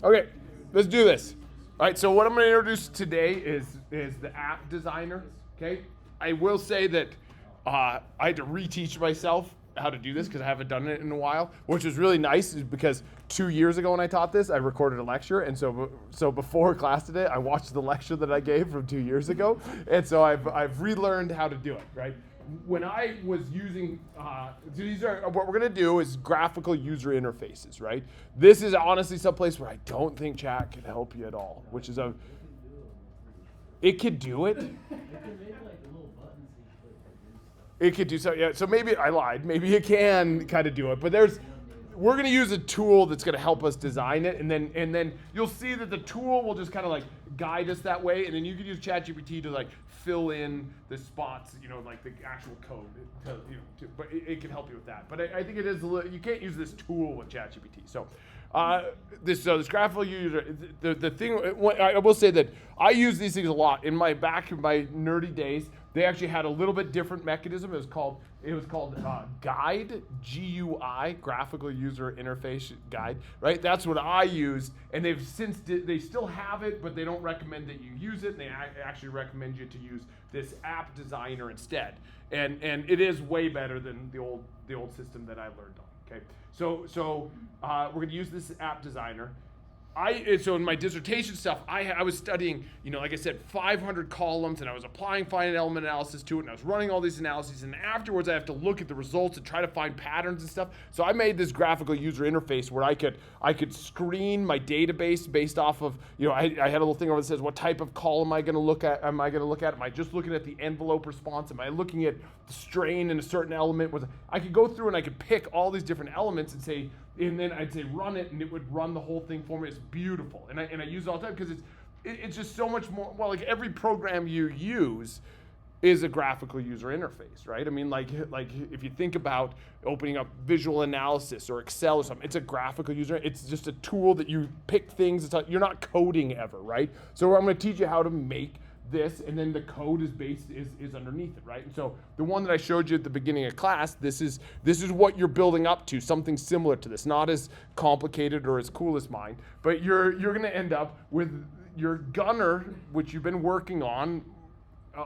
Okay, let's do this. All right, so what I'm going to introduce today is the app designer. Okay, I will say that I had to reteach myself how to do this because I haven't done it in a while, which is really nice because 2 years ago when I taught this, I recorded a lecture, and so before class today, I watched the lecture that I gave from 2 years ago, and so I've relearned how to do it, right? When I was using, these are, what we're gonna do is graphical user interfaces, right? This is honestly some place where I don't think chat can help you at all, which is it could do it. It could do so, yeah. So maybe I lied. Maybe it can kind of do it, but we're going to use a tool that's going to help us design it, and then you'll see that the tool will just kind of like guide us that way, and then you can use ChatGPT to like fill in the spots, like the actual code. But it can help you with that. But I think it is a little, you can't use this tool with ChatGPT. So this graphical user, the thing, I will say that I use these things a lot in my nerdy days. They actually had a little bit different mechanism. It was called Guide, GUI, Graphical User Interface Guide, right? That's what I used, and they still have it, but they don't recommend that you use it. And they actually recommend you to use this app designer instead, and it is way better than the old system that I learned on. Okay, so we're going to use this app designer. So in my dissertation stuff, I was studying, like I said, 500 columns, and I was applying finite element analysis to it, and I was running all these analyses, and afterwards I have to look at the results and try to find patterns and stuff. So I made this graphical user interface where I could screen my database based off of, I had a little thing over that says, what type of column am I going to look at? Am I just looking at the envelope response? Am I looking at the strain in a certain element? I could go through and I could pick all these different elements and then I'd say run it, and it would run the whole thing for me. It's beautiful, and I use it all the time because it's just so much more. Well, like every program you use is a graphical user interface, right? I mean, like if you think about opening up Visual Analysis or Excel or something, it's a graphical user. It's just a tool that you pick things. You're not coding ever, right? So I'm going to teach you how to make this, and then the code is underneath it, right? And so the one that I showed you at the beginning of class, this is what you're building up to, something similar to this, not as complicated or as cool as mine, but you're going to end up with your gunner, which you've been working on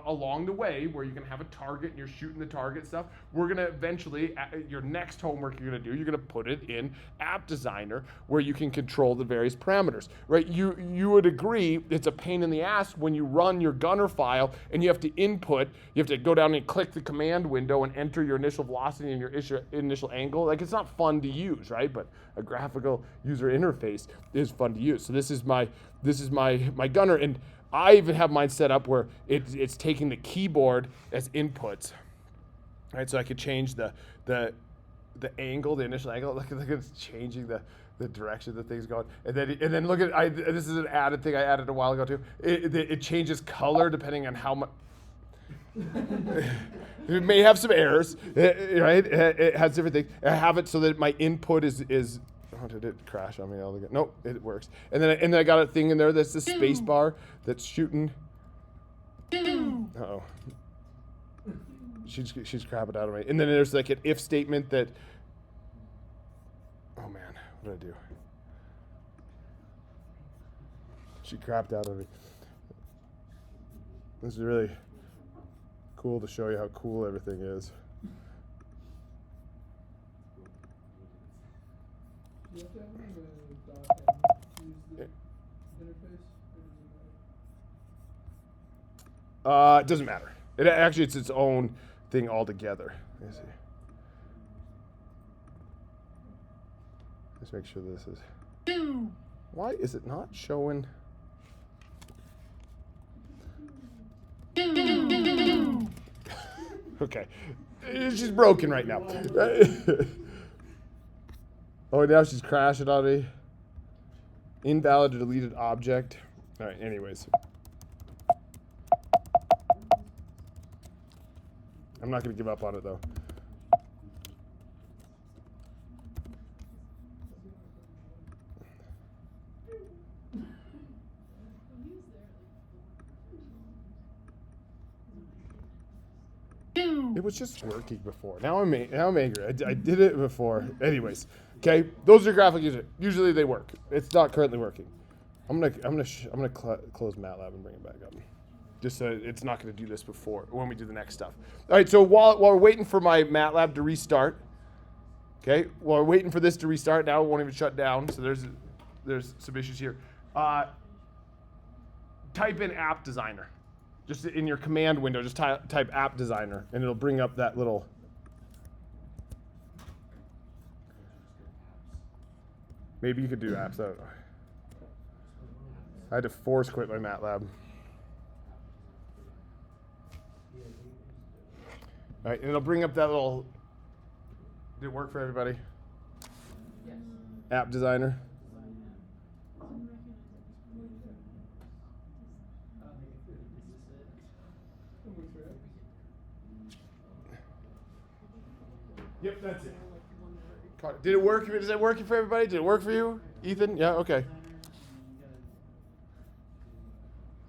along the way, where you can have a target and you're shooting the target stuff. We're going to eventually, your next homework you're going to do, you're going to put it in App Designer, where you can control the various parameters, right? You would agree it's a pain in the ass when you run your gunner file and you have to go down and click the command window and enter your initial velocity and your initial angle. Like, it's not fun to use, right? But a graphical user interface is fun to use. So this is my gunner, and I even have mine set up where it's taking the keyboard as inputs, right? So I could change the angle, the initial angle. Look, it's changing the direction that thing's going. And then look at, this is an added thing I added a while ago too. It changes color depending on how much. It may have some errors, right? It has different things. I have it so that my input is. Oh, did it crash on me all again? Nope, it works. And then I got a thing in there that's the space bar that's shooting. Uh-oh. She's crapping out of me. And then there's like an if statement that. Oh man, what did I do? She crapped out of me. This is really cool to show you how cool everything is. Do you have to have the use the interface? It doesn't matter. It's its own thing altogether. Let me see. Let's make sure this is. Why is it not showing? Okay, she's broken right now. Oh, now she's crashing on me. Invalid or deleted object. All right, anyways. I'm not going to give up on it, though. It was just working before. Now I'm angry. I did it before. Anyways, Okay, those are graphic users. Usually they work. It's not currently working. I'm gonna close MATLAB and bring it back up, just so it's not gonna do this before when we do the next stuff. All right, so while we're waiting for my MATLAB to restart, okay, while we're waiting for this to restart, now it won't even shut down. So there's some issues here. Type in App Designer, just in your command window. Just type App Designer, and it'll bring up that little. Maybe you could do apps. I don't know. I had to force quit my MATLAB. All right, and it'll bring up that little. Did it work for everybody? Yes. App Designer. Yep, that's it. Did it work? Is it working for everybody? Did it work for you, Ethan? Yeah, okay.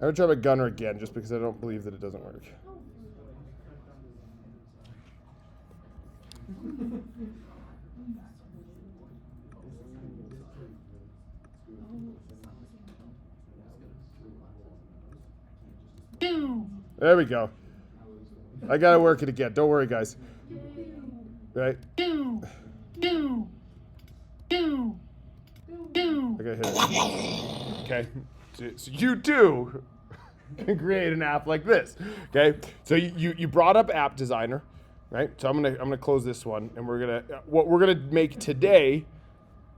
I'm gonna try my gunner again, just because I don't believe that it doesn't work. There we go. I gotta work it again. Don't worry, guys. Right? I gotta hit it. Okay. So you too can create an app like this. Okay. So you brought up App Designer, right? So I'm gonna close this one, and what we're gonna make today.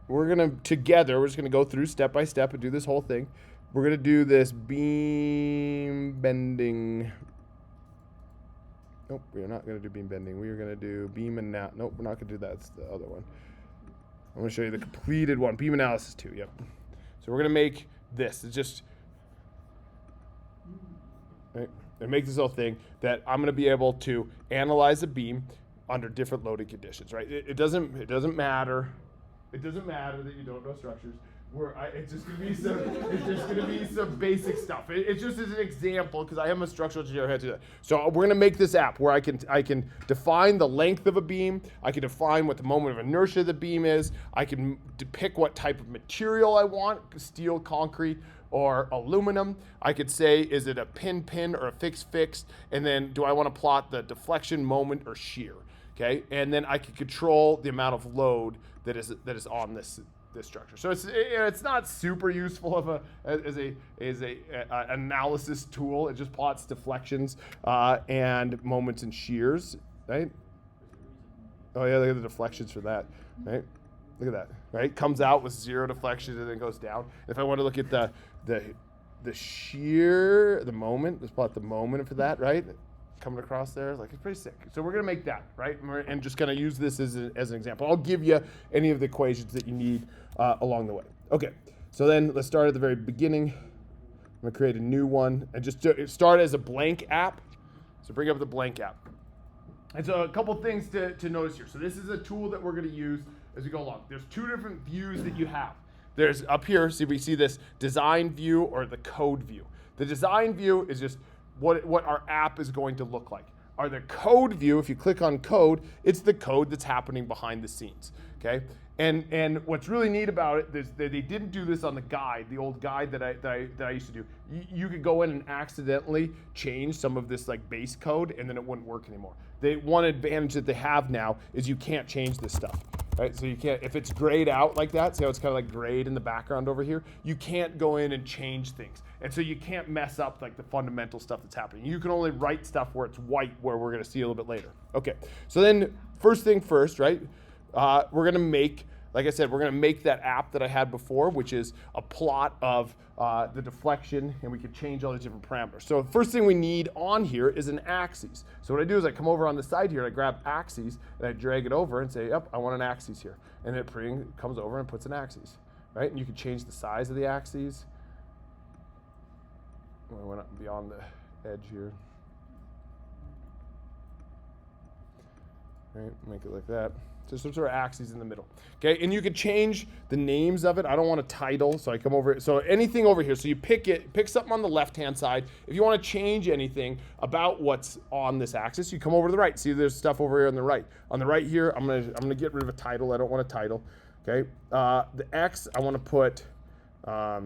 We're just gonna go through step by step and do this whole thing. We're gonna do this beam bending. Nope, we are not gonna do beam bending. We are gonna do beam and nope, we're not gonna do that. It's the other one. I'm gonna show you the completed one, beam analysis 2. Yep. So we're gonna make this. It's just right, and make this whole thing that I'm gonna be able to analyze a beam under different loading conditions. Right? It doesn't matter. It doesn't matter that you don't know structures. It's just gonna be some basic stuff. It's just as an example, because I am a structural engineer who had to do that. So we're gonna make this app where I can define the length of a beam. I can define what the moment of inertia of the beam is. I can depict what type of material I want: steel, concrete, or aluminum. I could say, is it a pin or a fixed? And then, do I want to plot the deflection, moment, or shear? Okay, and then I can control the amount of load that is on this structure. So it's not super useful as a analysis tool. It just plots deflections and moments and shears, right? Oh yeah, look at the deflections for that, right? Look at that, right? Comes out with 0 deflection and then goes down. If I want to look at the shear, the moment, let's plot the moment for that, right? Coming across there, like, it's pretty sick. So we're gonna make that, right? And just gonna use this as an example. I'll give you any of the equations that you need along the way. Okay, so then let's start at the very beginning. I'm gonna create a new one and just start as a blank app. So bring up the blank app. And so a couple things to notice here. So this is a tool that we're gonna use as we go along. There's 2 different views that you have. There's up here, see, we see this design view or the code view. The design view is just what our app is going to look like. Or the code view, if you click on code, it's the code that's happening behind the scenes, okay? And what's really neat about it is that they didn't do this on the guide, the old guide that I used to do. You could go in and accidentally change some of this like base code, and then it wouldn't work anymore. One advantage that they have now is you can't change this stuff, right? So you can't, if it's grayed out like that, see how it's kind of like grayed in the background over here? You can't go in and change things. And so you can't mess up like the fundamental stuff that's happening. You can only write stuff where it's white, where we're gonna see a little bit later. Okay, so then first thing first, right? We're gonna make, like I said, we're gonna make that app that I had before, which is a plot of the deflection, and we can change all these different parameters. So the first thing we need on here is an axis. So what I do is I come over on the side here, I grab axes, and I drag it over and say, yep, I want an axis here. And it comes over and puts an axis, right? And you can change the size of the axes. I went up beyond the edge here. Right, make it like that. So some sort of axes in the middle. Okay, and you could change the names of it. I don't want a title, so I come over. So anything over here. So you pick something on the left-hand side. If you want to change anything about what's on this axis, you come over to the right. See, there's stuff over here on the right. On the right here, I'm gonna get rid of a title. I don't want a title. Okay, the X I want to put, I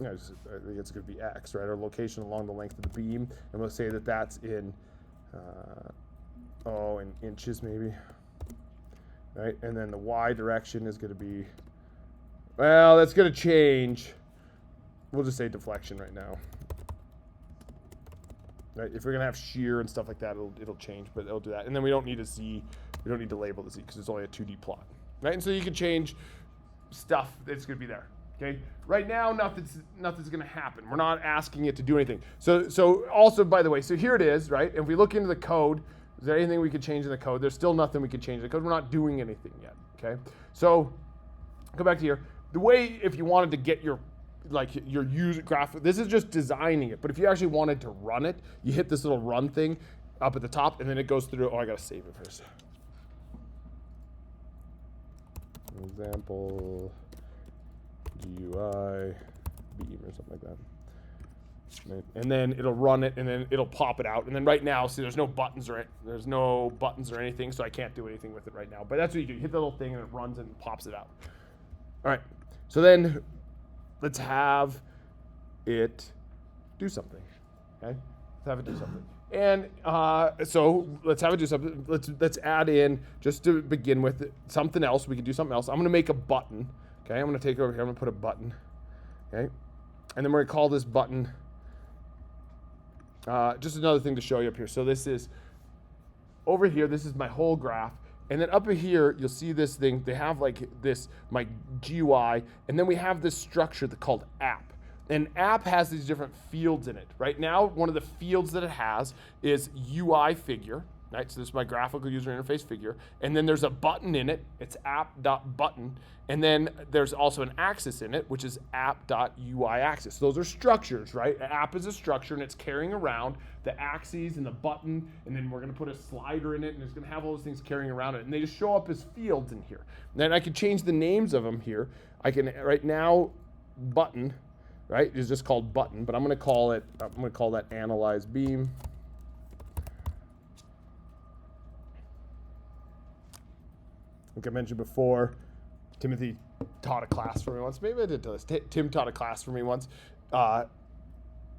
think it's going to be X, right? Our location along the length of the beam, and we'll say that that's in, in inches maybe, right? And then the Y direction is going to be, well, that's going to change. We'll just say deflection right now. Right? If we're going to have shear and stuff like that, it'll change, but it'll do that. And then we don't need a Z. We don't need to label the Z because it's only a 2D plot. Right? And so you can change stuff that's going to be there. Okay? Right now, nothing's going to happen. We're not asking it to do anything. So also, by the way, so here it is, right? And if we look into the code, is there anything we could change in the code? There's still nothing we could change in the code. We're not doing anything yet. Okay? So go back to here. The way, if you wanted to get your user graph, this is just designing it. But if you actually wanted to run it, you hit this little run thing up at the top, and then it goes through. Oh, I gotta save it first. Example GUI beam or something like that. And then it'll run it, and then it'll pop it out. And then right now, see, there's no buttons or anything, so I can't do anything with it right now. But that's what you do. You hit the little thing, and it runs and pops it out. All right. So then let's have it do something. Okay? Let's have it do something. And so let's have it do something. Let's add in, just to begin with, something else. We can do something else. I'm going to make a button. Okay? I'm going to take it over here. I'm going to put a button. Okay? And then we're going to call this button, just another thing to show you up here. So this is, over here, this is my whole graph. And then up here, you'll see this thing. They have like this, my GUI, and then we have this structure called app. And app has these different fields in it. Right now, one of the fields that it has is UI figure, right? So this is my graphical user interface figure. And then there's a button in it. It's app.button. And then there's also an axis in it, which is app.UI axis. Those are structures, right? An app is a structure, and it's carrying around the axes and the button, and then we're going to put a slider in it, and it's going to have all those things carrying around it. And they just show up as fields in here. And then I can change the names of them here. I can, right now, button, right, is just called button, but I'm going to call that analyze beam. Like I mentioned before, Timothy taught a class for me once. Maybe I did tell this. Tim taught a class for me once,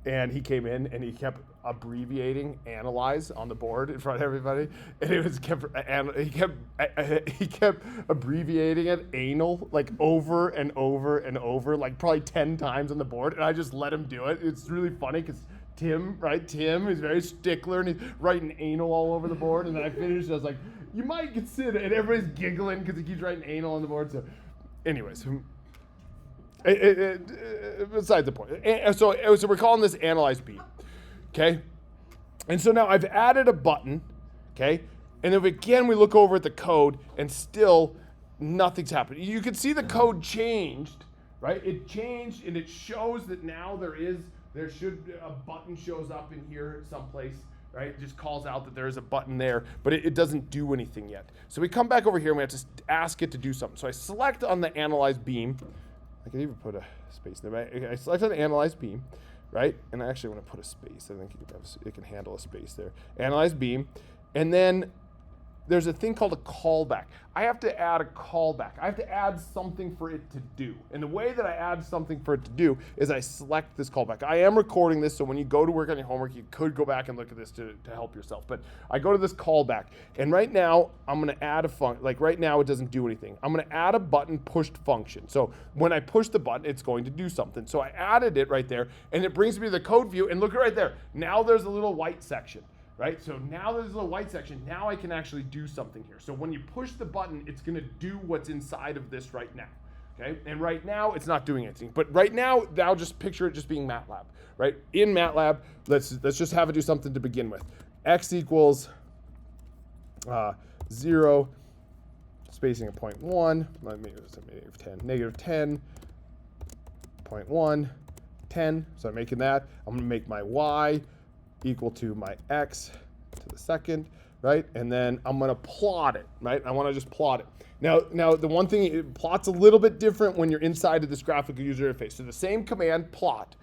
and he came in and he kept abbreviating analyze on the board in front of everybody, and he kept abbreviating it anal like over and over and over, like probably 10 times on the board, and I just let him do it. It's really funny because Tim is very stickler, and he's writing anal all over the board, and then I finished, I was like, you might consider, and everybody's giggling because he keeps writing anal on the board. So anyways, besides the point. So we're calling this analyze beam, okay? And so now I've added a button, okay? And if again we look over at the code and still nothing's happening. You can see the code changed, right? It changed, and it shows that now a button shows up in here someplace, right? It just calls out that there is a button there, but it doesn't do anything yet. So we come back over here and we have to ask it to do something. So I select on the analyze beam. I could even put a space there. I select on the analyze beam, right? And I actually want to put a space. I think it can handle a space there. Analyze beam. And then there's a thing called a callback. I have to add a callback. I have to add something for it to do. And the way that I add something for it to do is I select this callback. I am recording this, so when you go to work on your homework, you could go back and look at this to help yourself. But I go to this callback, and right now, I'm going to add a function. Like right now, it doesn't do anything. I'm going to add a button pushed function. So when I push the button, it's going to do something. So I added it right there, and it brings me to the code view, and look right there. Now there's a little white section. Right? So now there's a little white section. Now I can actually do something here. So when you push the button, it's going to do what's inside of this right now. Okay? And right now, it's not doing anything. But right now, I'll just picture it just being MATLAB. Right? In MATLAB, let's just have it do something to begin with. X equals 0, spacing of 0.1. Let me use -10. -10, 0.1, 10. So I'm making that. I'm going to make my Y equal to my X to the second, right? And then I'm going to plot it, right? I want to just plot it. Now the one thing, it plots a little bit different when you're inside of this graphical user interface. So the same command, plot,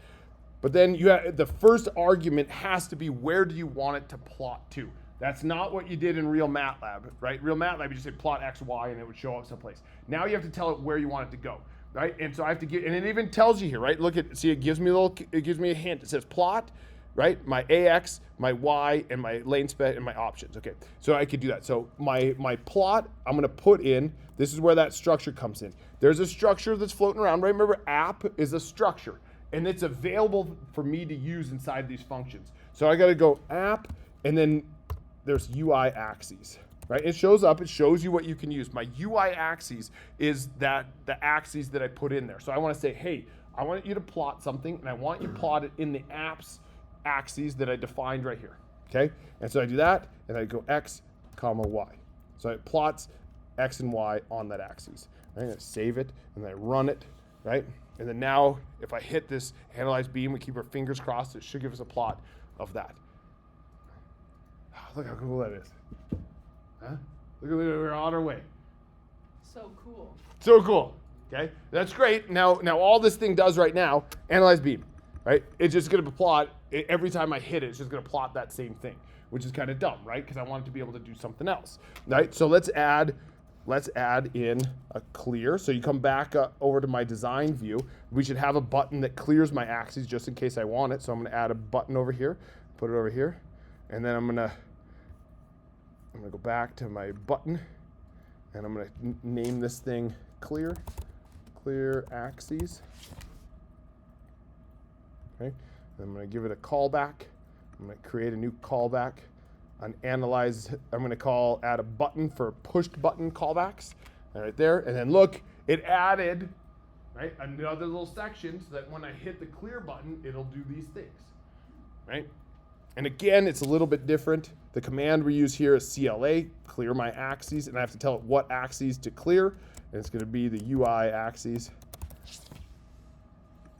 but then the first argument has to be where do you want it to plot to? That's not what you did in Real MATLAB, right? Real MATLAB, you just say plot x, y, and it would show up someplace. Now you have to tell it where you want it to go, right? And so I have to get, and it even tells you here, right? Look at, see, it gives me a hint. It says plot, right? My AX, my Y, and my lane spec, and my options. Okay, so I could do that. So my plot, I'm gonna put in, this is where that structure comes in. There's a structure that's floating around, right? Remember, app is a structure, and it's available for me to use inside these functions. So I gotta go app, and then there's UI axes, right? It shows up, it shows you what you can use. My UI axes is the axes that I put in there. So I wanna say, hey, I want you to plot something, and I want you to plot it in the apps axes that I defined right here, okay? And so I do that, and I go X, comma, Y. So it plots X and Y on that axis. Right? I save it, and then I run it, right? And then now, if I hit this analyze beam, we keep our fingers crossed, it should give us a plot of that. Look how cool that is. Huh? Look at, we're on our way. So cool. So cool, okay? That's great. Now all this thing does right now, analyze beam, right? It's just gonna plot, every time I hit it, it's just gonna plot that same thing, which is kind of dumb, right? Because I want it to be able to do something else, right? So let's add in a clear. So you come back over to my design view. We should have a button that clears my axes just in case I want it. So I'm gonna add a button over here, put it over here, and then I'm gonna go back to my button, and I'm gonna name this thing clear axes. Okay, and I'm gonna give it a callback. I'm gonna create a new callback. On analyze, I'm gonna add a button for pushed button callbacks, right there. And then look, it added, right, another little section so that when I hit the clear button, it'll do these things, right? And again, it's a little bit different. The command we use here is CLA, clear my axes, and I have to tell it what axes to clear, and it's gonna be the UI axes.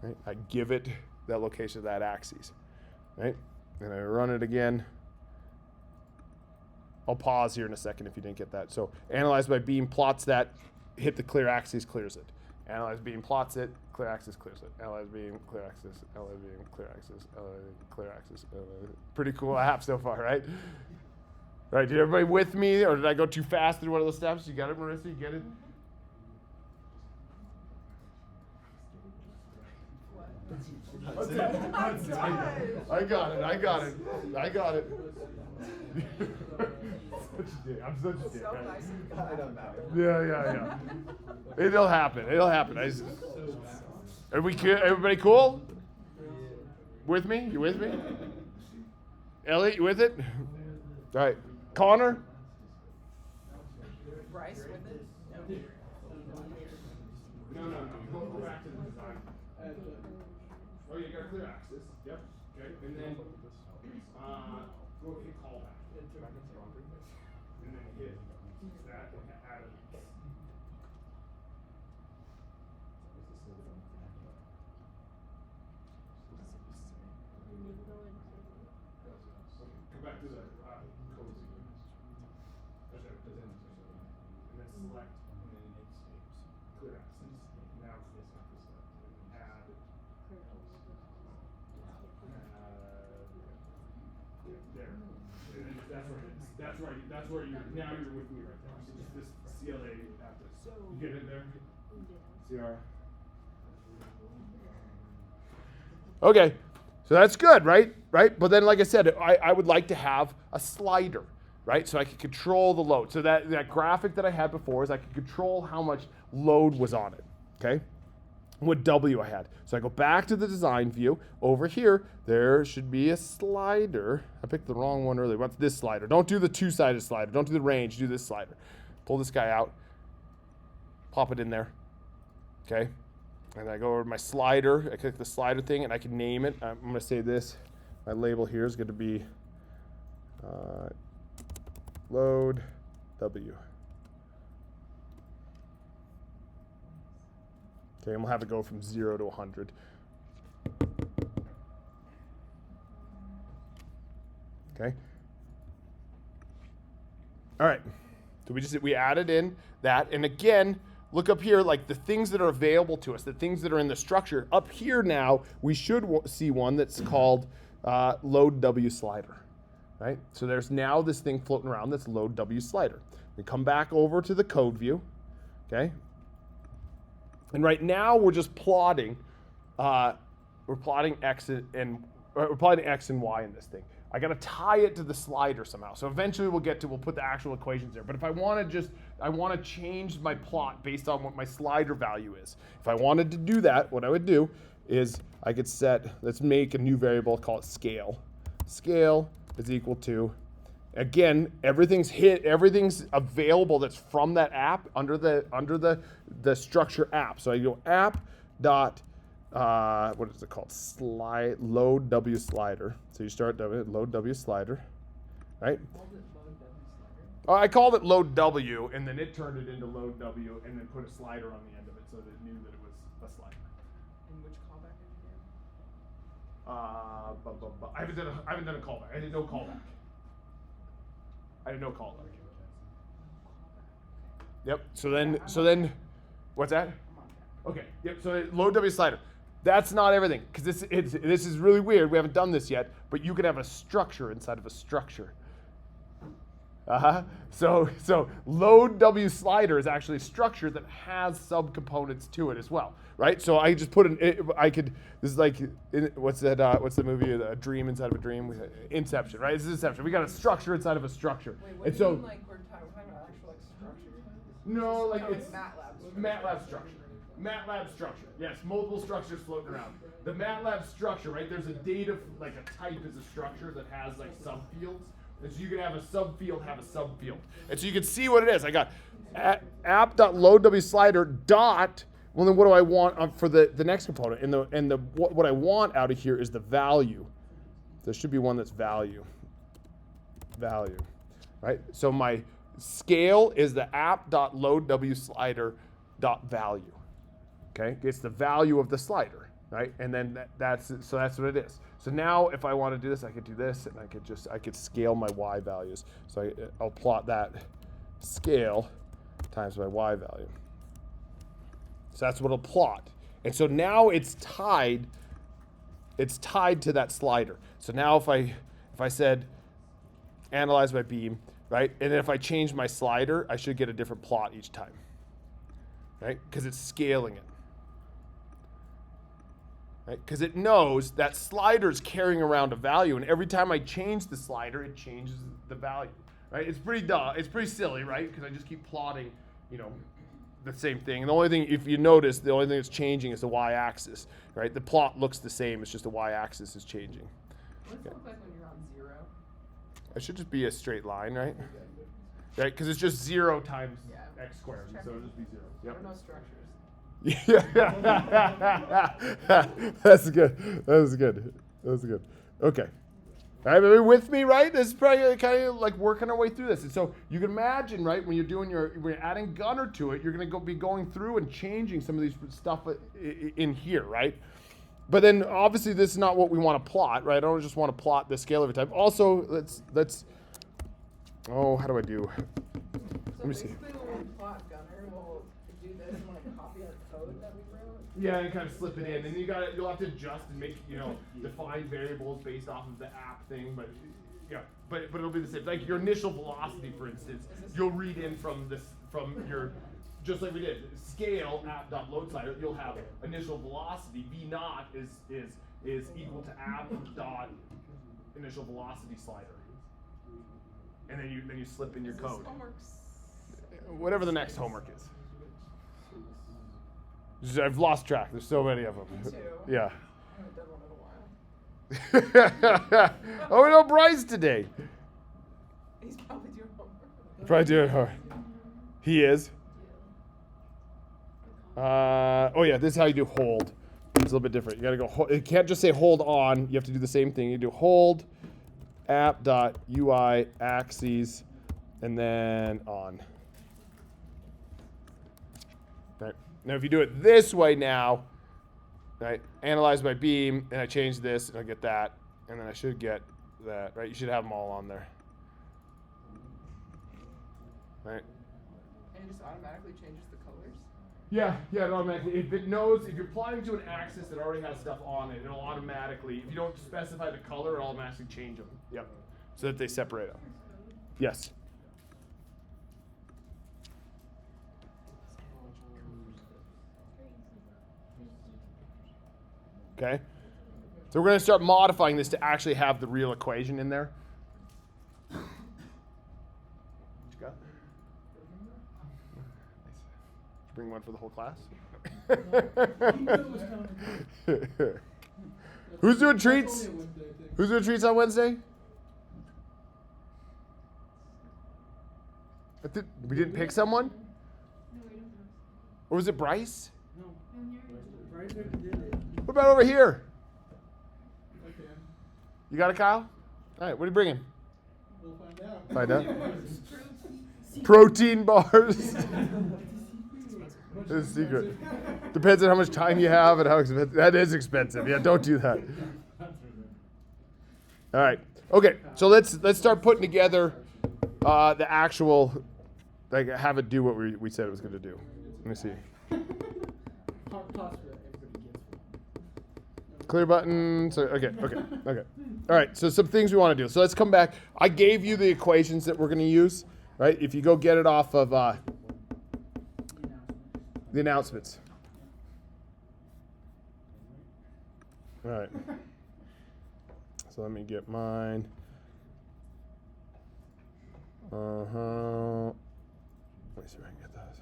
Right? I give it that location of that axis, right? And I run it again. I'll pause here in a second if you didn't get that. So analyze by beam plots that, hit the clear axis, clears it. Analyze beam plots it, clear axis clears it. Analyze beam, clear axis, analyze beam, clear axis, analyze beam, clear axis. Pretty cool app so far, right? All right, did everybody with me, or did I go too fast through one of those steps? You got it, Marissa? You get it? I got it. Such a dick. I'm such a dick. So Right? nice. Yeah. It'll happen. Are we everybody cool? With me? You with me? Elliot, you with it? All right. Connor? Bryce with it? No. No. Go back to the design. Oh, you got a clear axis. Yep. Okay. And then go hit callback. And then hit that and add it. Come back to the code sequence. And then select and then clear axis. Now this add. There. That's where you're now you're with me right there. So just this CLA after. You get it there? CR. Okay. So that's good, right? But then like I said, I would like to have a slider, right? So I could control the load. So that graphic that I had before is I could control how much load was on it. Okay? What W I had. So I go back to the design view. Over here, there should be a slider. I picked the wrong one earlier. What's this slider? Don't do the two-sided slider. Don't do the range. Do this slider. Pull this guy out. Pop it in there. Okay? And I go over to my slider. I click the slider thing, and I can name it. I'm going to say this. My label here is going to be load W. Okay, and we'll have it go from 0 to 100. Okay. All right. So we added in that, and again, look up here, like the things that are available to us, the things that are in the structure. Up here now, we should see one that's called load W slider. right? So there's now this thing floating around that's load W slider. We come back over to the code view, okay? And right now we're just plotting, we're plotting X we're plotting X and Y in this thing. I gotta tie it to the slider somehow. So eventually we'll put the actual equations there. But if I wanna change my plot based on what my slider value is. If I wanted to do that, what I would do is I could let's make a new variable, call it scale. Scale is equal to, again, everything's available that's from that app under the structure app. So I go app dot, what is it called? Load W slider. So you start load W slider, right? I called it load W, and then it turned it into load W, and then put a slider on the end of it so that it knew that it was a slider. And which callback did you I haven't done a callback. I did no callback. Yep. So then, what's that? Okay. Yep. So load W slider. That's not everything, because this is really weird. We haven't done this yet, but you can have a structure inside of a structure. So load W slider is actually a structure that has subcomponents to it as well, right? So I just put this is like, what's the movie, A Dream Inside of a Dream? Inception, right? This is Inception. We got a structure inside of a structure. Wait, what And do you so, mean, like, we're talking about actual, like, structure? no, like Oh, it's MATLAB structure. MATLAB structure. Yes, multiple structures floating around. The MATLAB structure, right? There's a data, like a type is a structure that has like subfields. And so you can have a subfield have a subfield. And so you can see what it is. I got app.loadWSlider dot, well then what do I want for the next component? And what I want out of here is the value. There should be one that's value. Value. Right? So my scale is the app.loadWSlider.value. Okay? It's the value of the slider, right? And then that's what it is. So now if I want to do this, I could do this, and I could scale my y values. So I'll plot that scale times my y value. So that's what it'll plot. And so now it's tied to that slider. So now if I said analyze by beam, right? And then if I change my slider, I should get a different plot each time, right? Because it's scaling it. Right? Because it knows that slider is carrying around a value, and every time I change the slider, it changes the value. Right? It's pretty It's pretty silly, right? Because I just keep plotting, the same thing. And the only thing, if you notice, the only thing that's changing is the y-axis. Right? The plot looks the same. It's just the y-axis is changing. What does it look like when you're on 0? It should just be a straight line, right? Right? Because it's just 0 times x squared, so it'll just be 0. There are no structures. Yeah, that's good. Okay. All right, everybody with me, right? This is probably kind of like working our way through this. And so you can imagine, right, when you're adding Gunner to it, you're going to be going through and changing some of these stuff in here, right? But then obviously this is not what we want to plot, right? I don't just want to plot the scale every time. Also, let's. Oh, how do I do? Let me see. Basically, when we plot Gunner, we'll do this and like copy our code that we wrote. Yeah, and kind of slip it in, and you'll have to adjust and make define variables based off of the app thing, but it'll be the same. Like your initial velocity, for instance, you'll read in from your, just like we did, scale app.loadSlider. You'll have initial velocity v naught is equal to app dot initial velocity slider, and then you slip in your code. Whatever the next homework is. I've lost track. There's so many of them. Me too. Yeah. I haven't done one in a while. Oh, we know Bryce today. He's probably doing homework. Probably doing hard. He is. Oh yeah, this is how you do hold. It's a little bit different. You gotta go. It can't just say hold on. You have to do the same thing. You do hold app.UI axes and then on. Right. Now if you do it this way now, right, analyze by beam, and I change this, and I get that, and then I should get that, right? You should have them all on there. Right? And it just automatically changes the colors? Yeah, it automatically. If it knows, if you're plotting to an axis that already has stuff on it, it'll automatically, if you don't specify the color, it'll automatically change them. Yep. so that they separate out. Yes. Okay. So we're going to start modifying this to actually have the real equation in there. What you got? Bring one for the whole class. Who's doing treats? Who's doing treats on Wednesday? We didn't pick someone? Or was it Bryce? No. Bryce already did it. What about over here? Okay. You got it, Kyle? All right, what are you bringing? We'll find out. Find out. Protein bars. It's a secret. Depends on how much time you have and how expensive. That is expensive. Yeah, don't do that. All right. Okay. So let's start putting together the actual, like, have it do what we said it was going to do. Let me see. Clear button. So okay. All right. So some things we want to do. So let's come back. I gave you the equations that we're going to use. Right. If you go get it off of the announcements. All right. So let me get mine. Let me see if I can get those.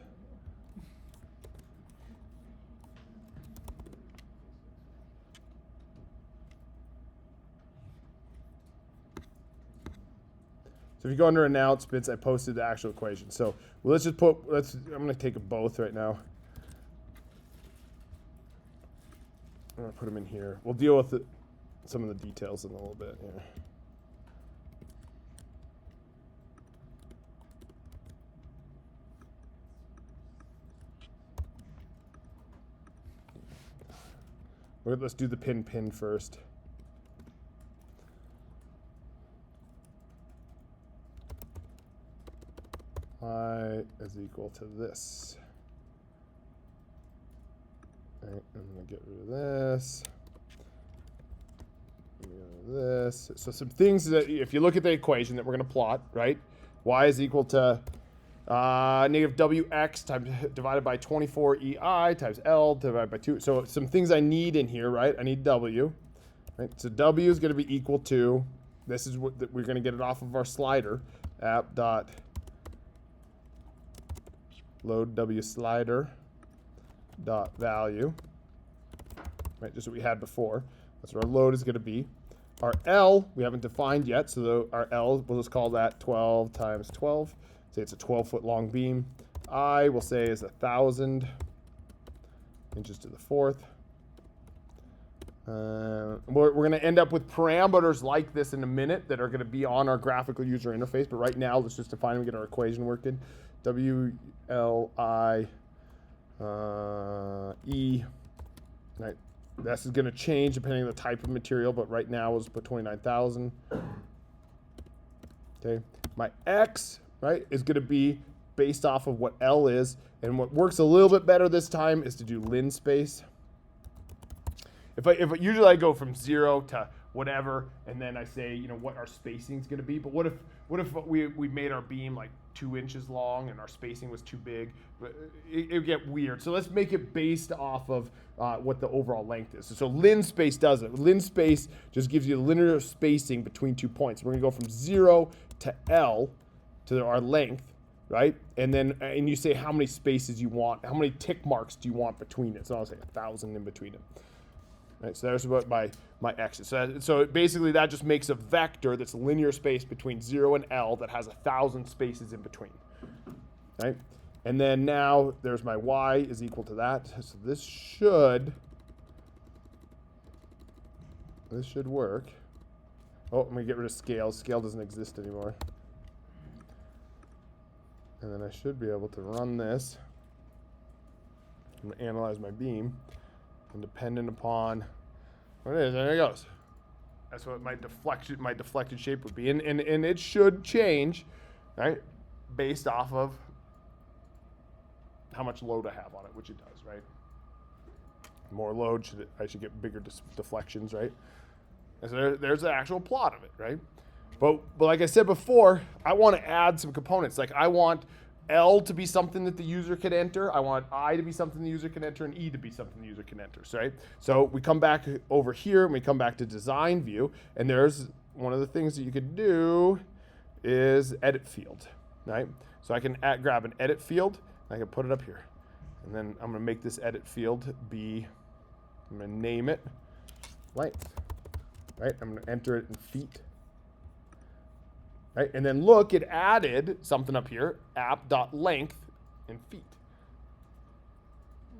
So if you go under announcements, I posted the actual equation. So let's just I'm going to take both right now. I'm going to put them in here. We'll deal with some of the details in a little bit. Yeah. Let's do the pin first. Y is equal to this. Right, I'm going to get rid of this. Get rid of this. So some things that, if you look at the equation that we're going to plot, right? Y is equal to negative WX times divided by 24 EI times L divided by 2. So some things I need in here, right? I need W. Right? So W is going to be equal to, this is what we're going to get it off of our slider, app dot load W slider dot value, right? Just what we had before. That's what our load is going to be. Our L we haven't defined yet, so our L we'll just call that 12 times 12. Say it's a 12-foot long beam. I will say is 1,000 inches to the fourth. We're going to end up with parameters like this in a minute that are going to be on our graphical user interface. But right now, let's just define and get our equation working. W L I E. Right. This is going to change depending on the type of material, but right now let's put 29,000. Okay. My X, right, is going to be based off of what L is, and what works a little bit better this time is to do lin space. If usually I go from 0 to whatever, and then I say, you know, what our spacing is going to be. But what if we made our beam like 2 inches long and our spacing was too big? It would get weird. So let's make it based off of what the overall length is. So lin space does it. Lin space just gives you the linear spacing between 2 points. We're going to go from 0 to L to our length, right? And then you say how many spaces you want, how many tick marks do you want between it. So I'll say 1,000 in between it. Right, so there's what my X is. So basically that just makes a vector that's a linear space between 0 and L that has 1,000 spaces in between. Right? And then now there's my Y is equal to that. So this should work. Oh, I'm going to get rid of scale. Scale doesn't exist anymore. And then I should be able to run this. I'm going to analyze my beam. And dependent upon what it is, there it goes. That's what my deflected shape would be. And it should change, right, based off of how much load I have on it, which it does, right? More load, I should get bigger deflections, right? And so there's the actual plot of it, right? But like I said before, I want to add some components. Like I want L to be something that the user can enter. I want I to be something the user can enter, and E to be something the user can enter. Right? So we come back over here and we come back to design view, and there's one of the things that you could do is edit field, right? So I can grab an edit field, and I can put it up here. And then I'm gonna make this edit field be, I'm gonna name it length, right? I'm gonna enter it in feet. Right? And then look, it added something up here, app.length in feet.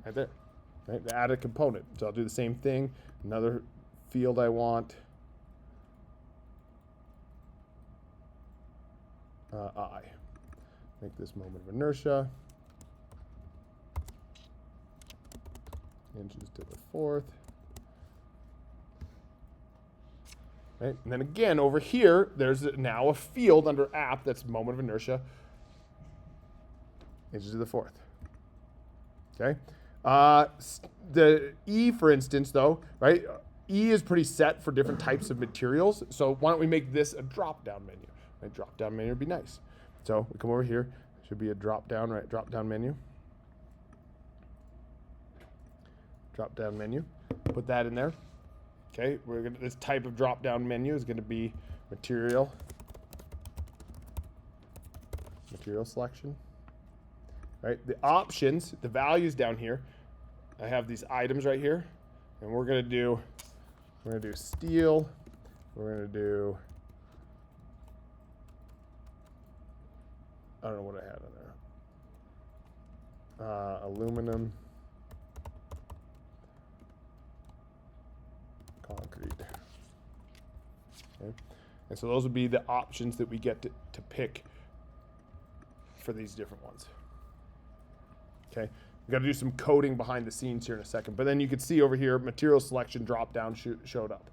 Right there. Right? It added a component. So I'll do the same thing. Another field I want. I. Make this moment of inertia. Inches to the fourth. Right? And then again, over here, there's now a field under app that's moment of inertia, inches to the fourth. Okay? The E, for instance, though, right? E is pretty set for different types of materials. So why don't we make this a drop-down menu? Right? Drop-down menu would be nice. So we come over here. Should be a drop-down, right? Drop-down menu. Drop-down menu. Put that in there. Okay, this type of drop-down menu is going to be material selection. Right, the options, the values down here. I have these items right here, and we're going to do steel. We're going to do, I don't know what I had on there. Aluminum. Concrete. Okay. And so those would be the options that we get to pick for these different ones. Okay, we've got to do some coding behind the scenes here in a second, but then you can see over here material selection drop down showed up.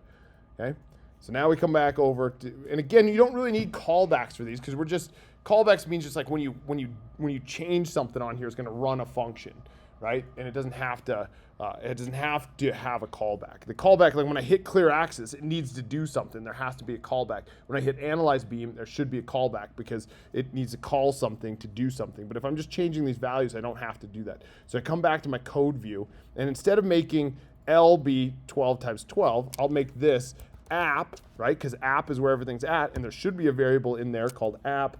Okay, so now we come back over to, and again, you don't really need callbacks for these because we're just, callbacks means just like when you change something on here, it's going to run a function, right? And it doesn't have to have a callback. The callback, like when I hit clear axis, it needs to do something. There has to be a callback. When I hit analyze beam, there should be a callback because it needs to call something to do something. But if I'm just changing these values, I don't have to do that. So I come back to my code view, and instead of making L be 12 times 12, I'll make this app, right? Because app is where everything's at, and there should be a variable in there called app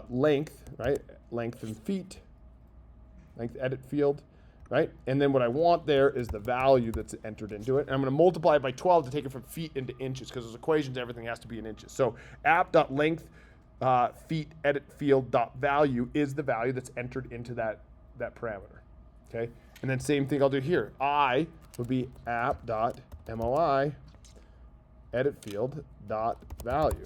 length, right? Length in feet, length edit field. Right? And then what I want there is the value that's entered into it. And I'm going to multiply it by 12 to take it from feet into inches because those equations, everything has to be in inches. So app.length feet edit field dot value is the value that's entered into that parameter. Okay? And then same thing I'll do here. I will be app.moi edit field dot value.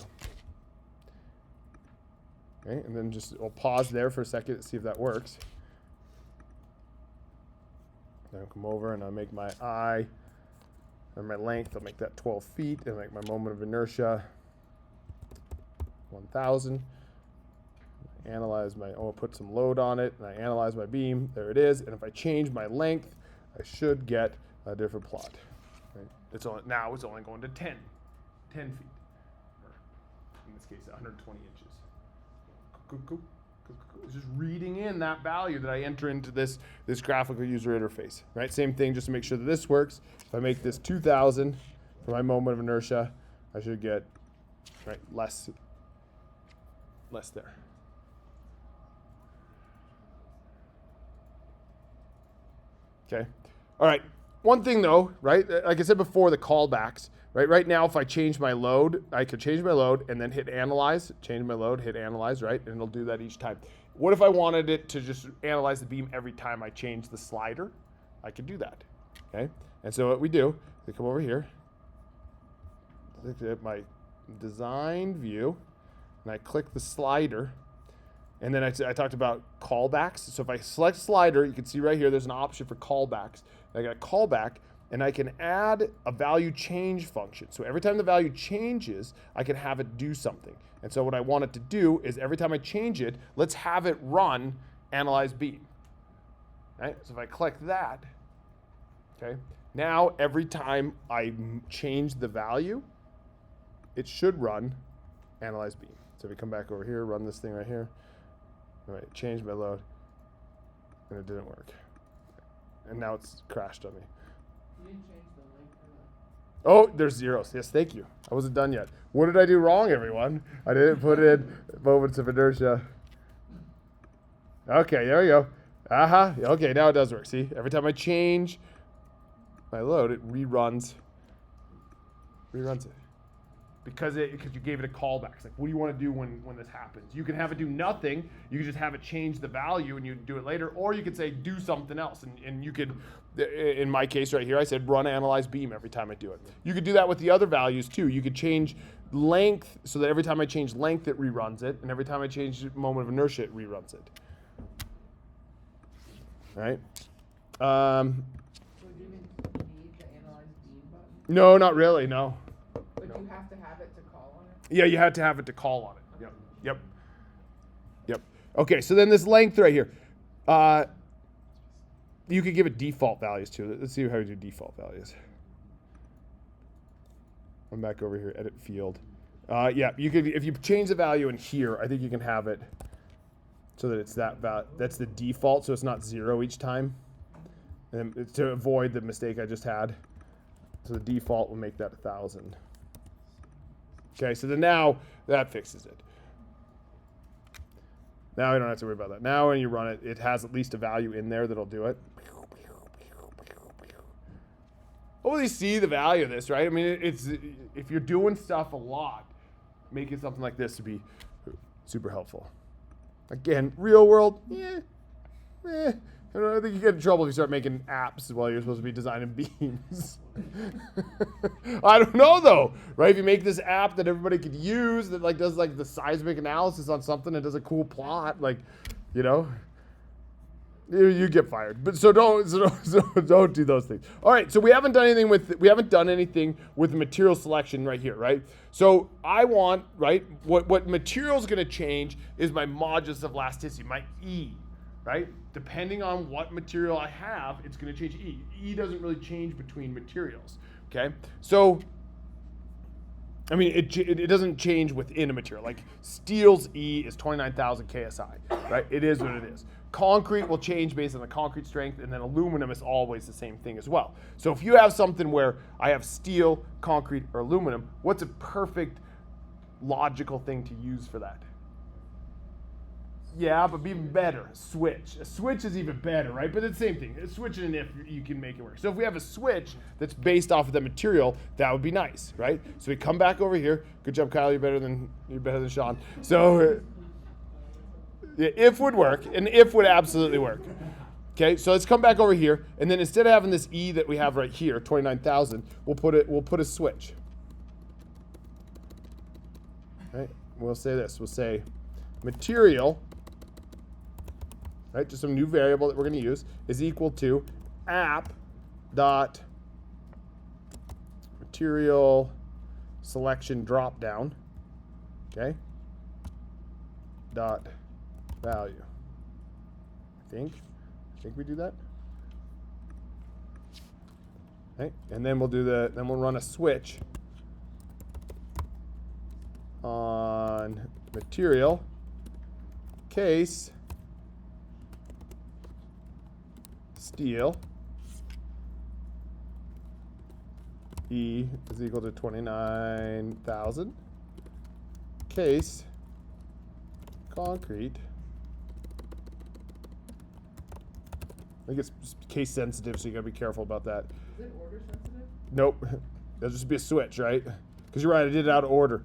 Okay? And then I'll pause there for a second to see if that works. Then I'll come over and I'll make my I, and my length, I'll make that 12 feet, and make my moment of inertia 1,000. I'll put some load on it, and I analyze my beam, there it is, and if I change my length, I should get a different plot. Right? Now it's only going to 10 feet, or in this case 120 inches. It's just reading in that value that I enter into this graphical user interface, right? Same thing, just to make sure that this works. If I make this 2,000 for my moment of inertia, I should get less there. Okay. All right. One thing though, right? Like I said before, the callbacks. Right now, if I change my load, I could change my load and then hit analyze, change my load, hit analyze, right? And it'll do that each time. What if I wanted it to just analyze the beam every time I change the slider? I could do that, okay? And so what we do, we come over here, look at my design view, and I click the slider, and then I talked about callbacks. So if I select slider, you can see right here, there's an option for callbacks. I got a callback, and I can add a value change function. So every time the value changes, I can have it do something. And so what I want it to do is every time I change it, let's have it run analyze beam. Right? So if I click that, okay, now every time I change the value, it should run analyze beam. So we come back over here, run this thing right here. All right, change my load, and it didn't work. And now it's crashed on me. You didn't change the link for that. Oh, there's zeros. Yes, thank you. I wasn't done yet. What did I do wrong, everyone? I didn't put in moments of inertia. Okay, there we go. Okay, now it does work. See, every time I change my load, it reruns it. Because you gave it a callback. It's like, what do you want to do when this happens? You can have it do nothing. You can just have it change the value and you do it later. Or you could say, do something else. And you could, in my case right here, I said run analyze beam every time I do it. You could do that with the other values too. You could change length so that every time I change length, it reruns it. And every time I change moment of inertia, it reruns it. Right? So do you need the analyze beam button? No, not really, no. But you have to have it to call on it? Yeah, you had to have it to call on it. Yep. Okay, so then this length right here. You could give it default values too. Let's see how we do default values. I'm back over here, edit field. Yeah, you could, if you change the value in here, I think you can have it so that it's that's the default, so it's not 0 each time. And it's to avoid the mistake I just had. So the default will make that 1,000. Okay, so then now that fixes it. Now we don't have to worry about that. Now when you run it, it has at least a value in there that'll do it. Hopefully you see the value of this, right? I mean, it's if you're doing stuff a lot, making something like this to be super helpful. Again, real world, I think you get in trouble if you start making apps while you're supposed to be designing beams. I don't know though, right? If you make this app that everybody could use that like does like the seismic analysis on something and does a cool plot, like, you know, you get fired. But so don't do those things. All right, so we haven't done anything with material selection right here, right? So I want, right, what material is going to change is my modulus of elasticity, my E, right? Depending on what material I have, it's going to change E. E doesn't really change between materials, okay? So, I mean, it doesn't change within a material. Like steel's E is 29,000 KSI, right? It is what it is. Concrete will change based on the concrete strength, and then aluminum is always the same thing as well. So if you have something where I have steel, concrete, or aluminum, what's a perfect logical thing to use for that? Yeah, but even better, switch. A switch is even better, right? But it's the same thing. A switch and an if, you can make it work. So if we have a switch that's based off of the material, that would be nice, right? So we come back over here. Good job, Kyle. You're better than Sean. So yeah, if would work, and if would absolutely work. Okay, so let's come back over here, and then instead of having this E that we have right here, 29,000, we'll put a switch. Right? We'll say this. We'll say material. Right, just some new variable that we're going to use, is equal to app dot material selection drop down, okay, dot value. I think we do that. Okay, and then we'll run a switch on material case steel E is equal to 29,000 case concrete. I think it's case sensitive, so you gotta be careful about that. Is it order sensitive? Nope, that'll just be a switch, right? Because you're right, I did it out of order.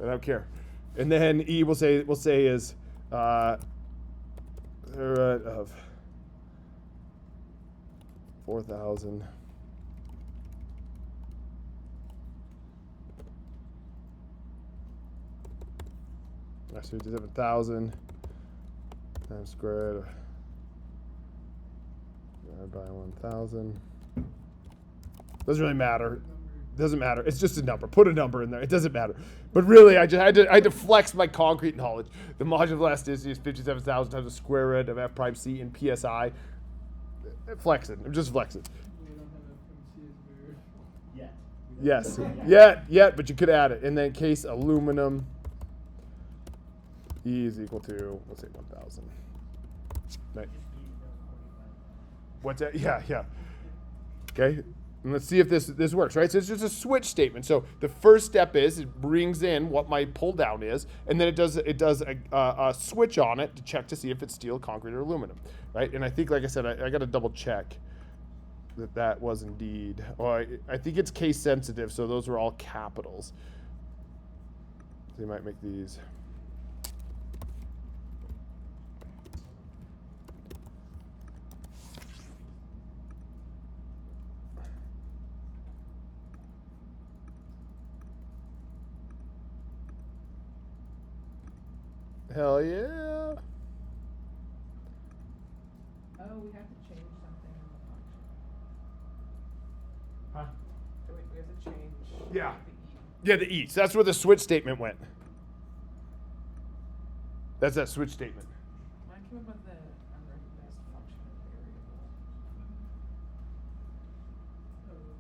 I don't care. And then E we'll say is of 4,000 actually 57,000 times square root divided by 1,000. Doesn't really matter. Doesn't matter. It's just a number. Put a number in there. It doesn't matter. But really, I had to flex my concrete knowledge. The modulus of elasticity is 57,000 times the square root of F prime C in PSI. Flex it. I'm just flexing. We don't have FMC as weird. Yet. Yes. Yet, but you could add it. And then case aluminum. E is equal to, let's say 1,000. Right. What's that? Yeah. Okay. And let's see if this works, right? So it's just a switch statement. So the first step is it brings in what my pull down is, and then it does a switch on it to check to see if it's steel, concrete, or aluminum, right? And I think, like I said, I got to double check that was indeed. Oh, I think it's case sensitive, so those were all capitals. So you might make these. Hell yeah. Oh, we have to change something in the function. Huh? So we have to change. Yeah. The E. Yeah, the E. So that's where the switch statement went. That's that switch statement. Mine came up with the unrecognized function of variable.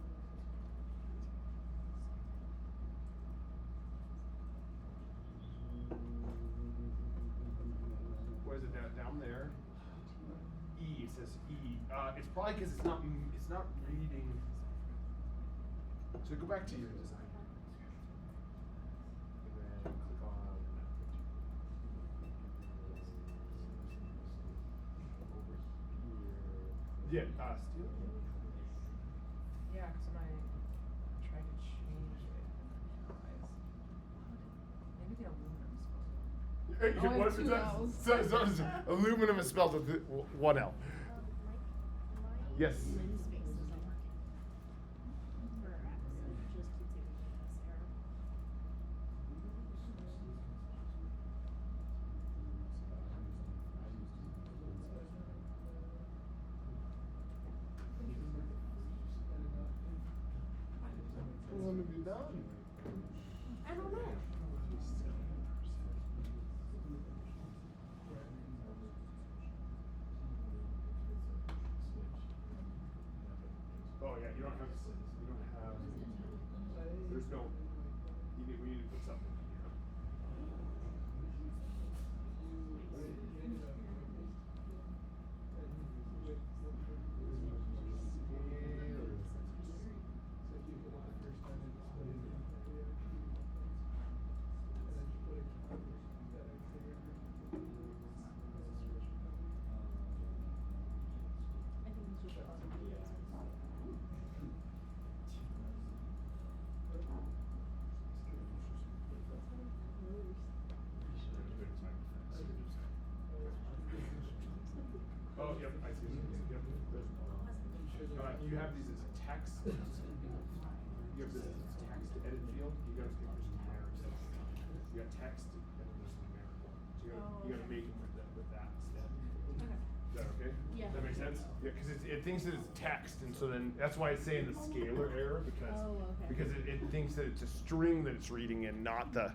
What is it down there? E. It says E. It's probably because it's not reading. So go back to your design. And then click on over here. Yeah, steel. Yeah, because when I tried to change it, maybe the aluminum is supposed to. Oh, I have two L's. So aluminum is spelled with one L. Yes. When have you done? I don't know. Oh yeah, you don't have. There's no. We need to put something here. Oh, yep, I see. Yep. You have these as text. You have this as text edit field. You got to pick there's numeric. You got text and then there's numerical. So you got to make it with that instead. Okay. Is that okay? Yeah. Does that make sense? Yeah, because it thinks that it's text, and so then that's why it's saying the scalar error because it thinks that it's a string that it's reading in, not the.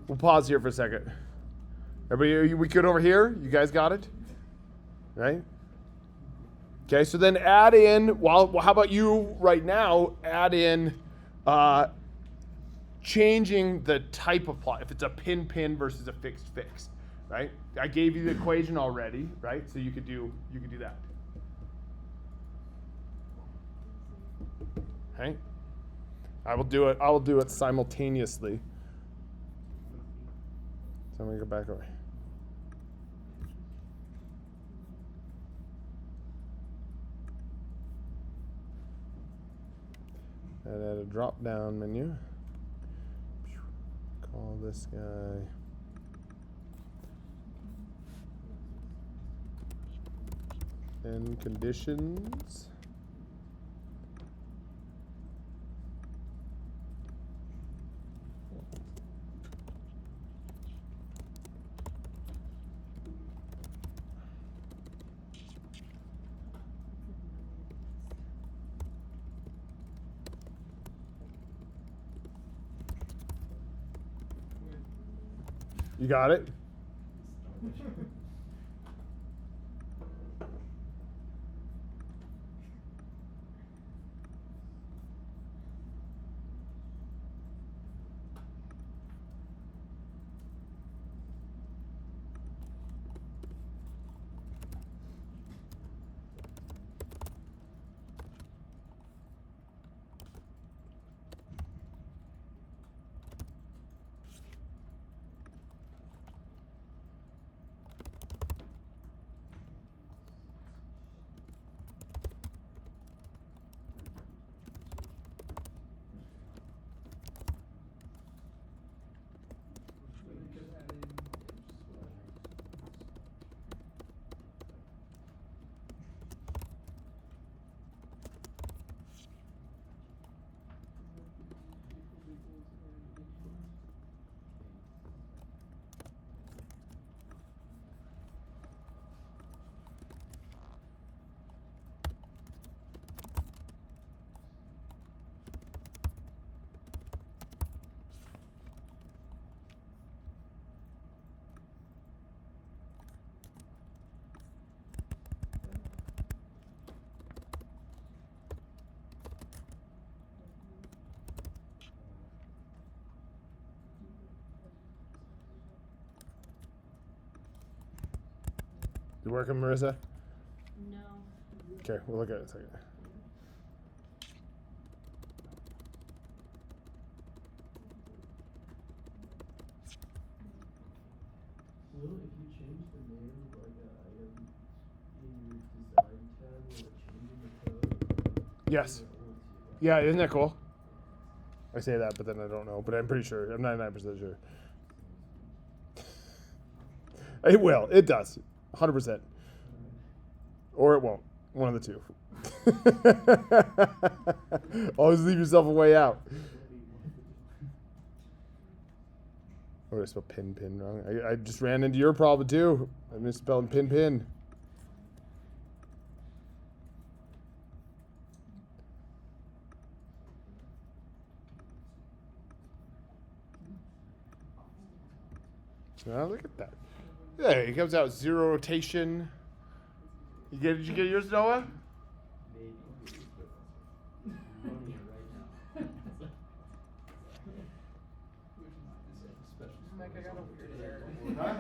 We'll pause here for a second. Everybody, we good over here? You guys got it? Right? Okay, so then add in, how about you right now, add in changing the type of plot, if it's a pin versus a fixed, right? I gave you the equation already, right? So you could do that. Okay? I will do it simultaneously. So I'm gonna go back over. And add a drop down menu. Call this guy. And conditions. You got it? You working, Marissa? No. Okay, we'll look at it in a second. Will, if you change the name of like an item in your design tab, will it change in the code? Yes. Yeah, isn't that cool? I say that, but then I don't know. But I'm pretty sure. I'm 99% sure. It will. It does. 100%. Or it won't. One of the two. Always leave yourself a way out. Oh, I spelled pin wrong. I just ran into your problem too. I misspelled pin. Now look at that. Yeah, it comes out zero rotation. Did you get yours, Noah? Mike, I got a weird hair. Huh?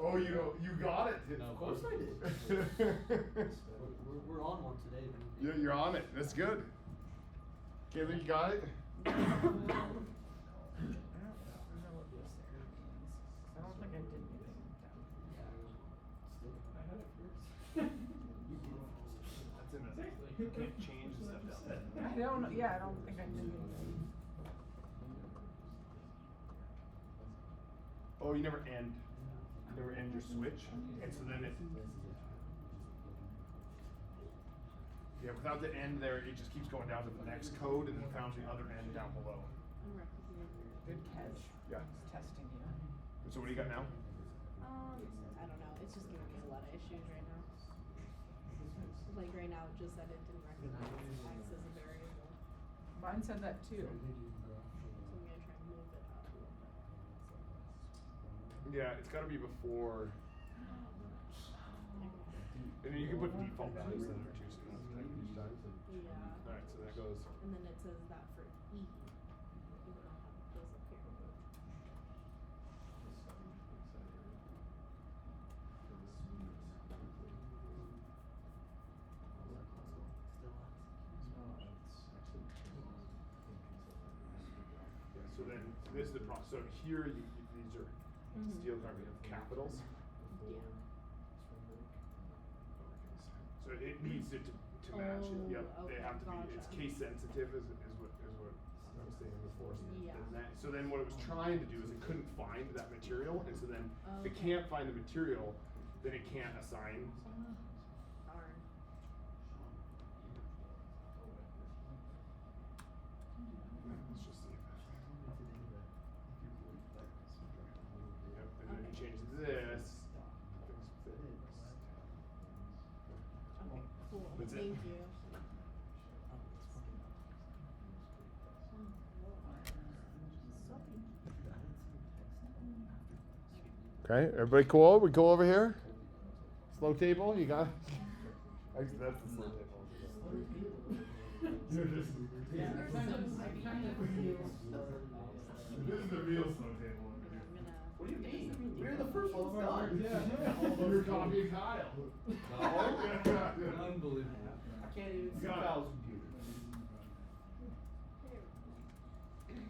Oh, you got it. No, of course I did. We're on one today. You're on it. That's good. Kayla, you got it? I don't know what this hair means. I don't think I did anything with that. You can't change the stuff down there. I don't know. Yeah, I don't think I did anything. Oh, you never end. You never end your switch. And so then it. Yeah, without the end there, it just keeps going down to the next code and then found the other end down below. Good catch. Yeah. It's testing you. So what do you got now? I don't know. It's just giving me a lot of issues right now. Like right now, it just said it didn't recognize X as a variable. Mine said that too. So I'm gonna try and move it up a little bit. Yeah, it's got to be before. And then you can put default values in there too, so you don't have to type each time. Yeah. Alright, so that goes. And then it says that for E. Even though I have those up here. Yeah, so then this is the process. So here, these are steel carbon capitals. Yeah. So it needs it to match it. Yep, they okay, have to be. It's gotcha. case sensitive, is what I was saying before. Yeah. So then what it was trying to do is it couldn't find that material, and so then if it Okay. can't find the material, then it can't assign. Darn. Let's just see. Yep, and then if you change this. Okay, cool. That's it. Thank you. Okay, everybody cool? We cool over here? Slow table, you got it? Actually, that's the slow table. This is the real slow table. What do you mean? We were the first ones done. You're copying Kyle. Unbelievable. I can't even see Got it. Kyle's computer.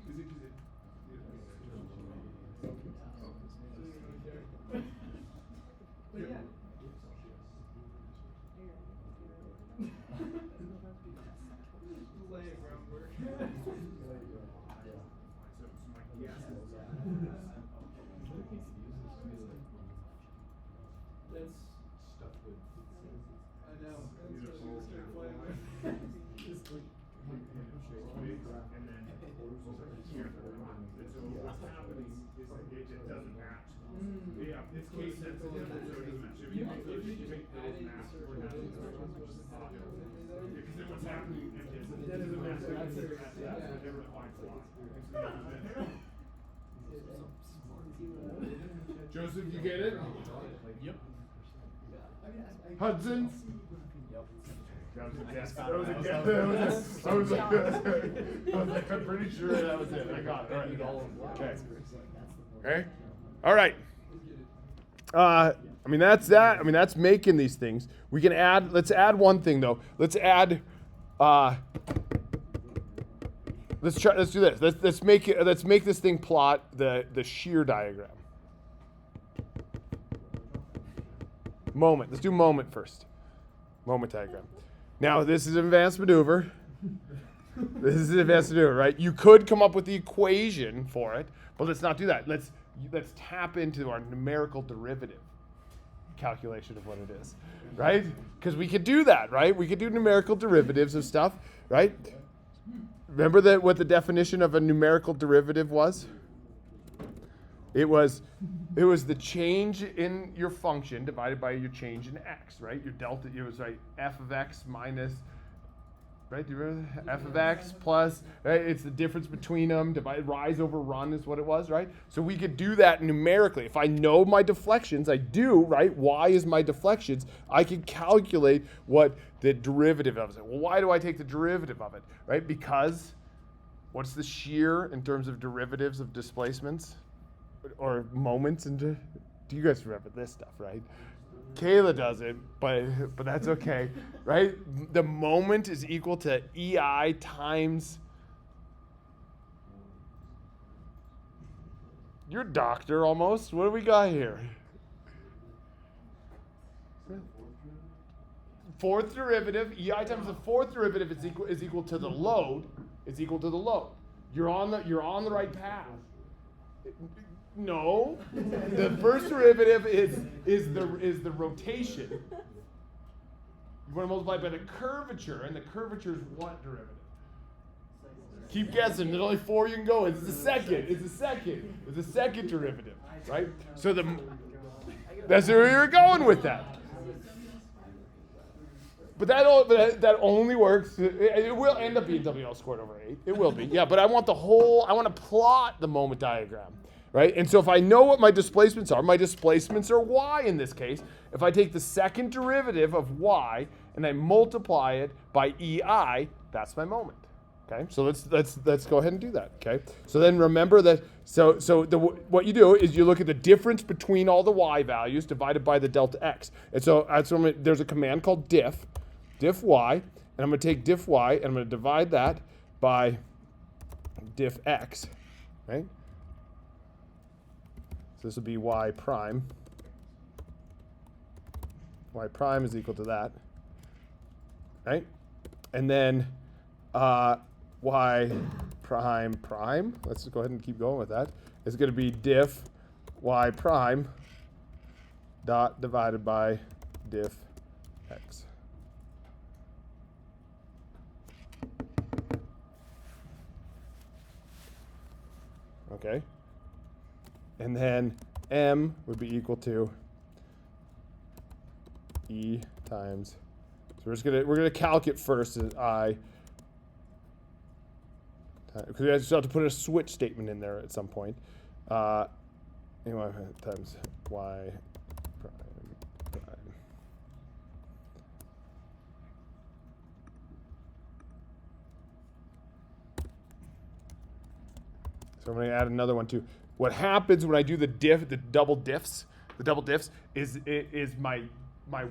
Is it 'cause it? But yeah. Laying groundwork. That's Stuff with. I know. That's what I'm gonna start playing with. Just like And then here, and so what's happening is it doesn't match. Yeah, it's case sensitive, so it doesn't match. If you make those match, or not, because then what's happening is it doesn't match. It never defines a lot. Joseph, you get it? Yep. Hudson? That was a guess. That was a guess. I was like, I'm pretty sure that was it. I got it. All right. Okay. Okay. All right. I mean, that's that. I mean, that's making these things. We can add, let's add one thing though. Let's add, let's do this. Let's make this thing plot the shear diagram. Moment. Let's do moment first. Moment diagram. Now, this is an advanced maneuver. This is an advanced maneuver, right? You could come up with the equation for it, but let's not do that. Let's tap into our numerical derivative calculation of what it is, right? Because we could do that, right? We could do numerical derivatives of stuff, right? Remember what the definition of a numerical derivative was? It was the change in your function divided by your change in x, right? Your delta, it was right, f of x minus, right? Do you remember that? F of x plus, right? It's the difference between them, divided, rise over run is what it was, right? So we could do that numerically. If I know my deflections, I do, right? Y is my deflections. I can calculate what the derivative of it is. Well, why do I take the derivative of it, right? Because what's the shear in terms of derivatives of displacements? Or moments, and do you guys remember this stuff, right? Kayla doesn't, but that's okay, right? The moment is equal to EI times. You're a doctor almost. What do we got here? Fourth derivative, EI times the fourth derivative is equal to the load. It's equal to the load. You're on the right path. No, the first derivative is the rotation. You want to multiply by the curvature, and the curvature is what derivative? Keep guessing. There's only 4 you can go. It's the second. It's the second derivative, right? So that's where you're going with that. But that only works. It will end up being WL squared over 8. It will be. Yeah, but I want to plot the moment diagram. Right? And so if I know what my displacements are y in this case. If I take the second derivative of y and I multiply it by EI, that's my moment. Okay? So let's go ahead and do that. Okay? So then remember that what you do is you look at the difference between all the y values divided by the delta x. And so there's a command called diff y, and I'm going to take diff y and I'm going to divide that by diff x. Right? So this would be y prime. Y prime is equal to that, right? And then y prime, let's go ahead and keep going with that, is going to be diff y prime dot divided by diff x. Okay? And then m would be equal to E times. So we're gonna calc it first as I, because we still have to put a switch statement in there at some point. Anyway, times y prime. So I'm gonna add another one too. What happens when I do the double diffs is my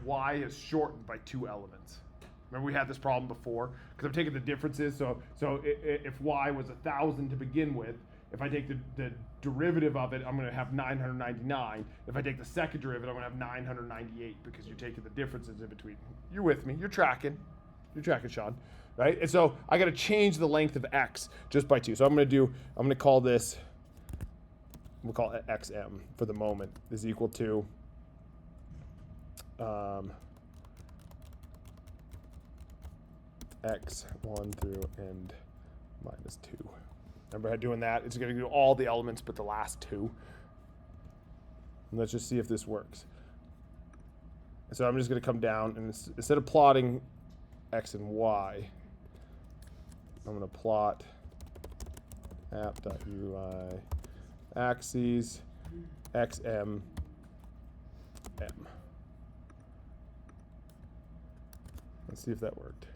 y is shortened by 2 elements. Remember we had this problem before? Because I'm taking the differences, so if y was 1,000 to begin with, if I take the derivative of it, I'm going to have 999. If I take the second derivative, I'm going to have 998 because you're taking the differences in between. You're with me. You're tracking. You're tracking, Sean. Right? And so I got to change the length of x just by 2. So I'm going to call this, we'll call it xm for the moment, is equal to x1 through and minus 2. Remember how doing that? It's going to do all the elements but the last 2. And let's just see if this works. And so I'm just going to come down, and instead of plotting x and y, I'm going to plot app.ui axes xm m. Let's see if that worked.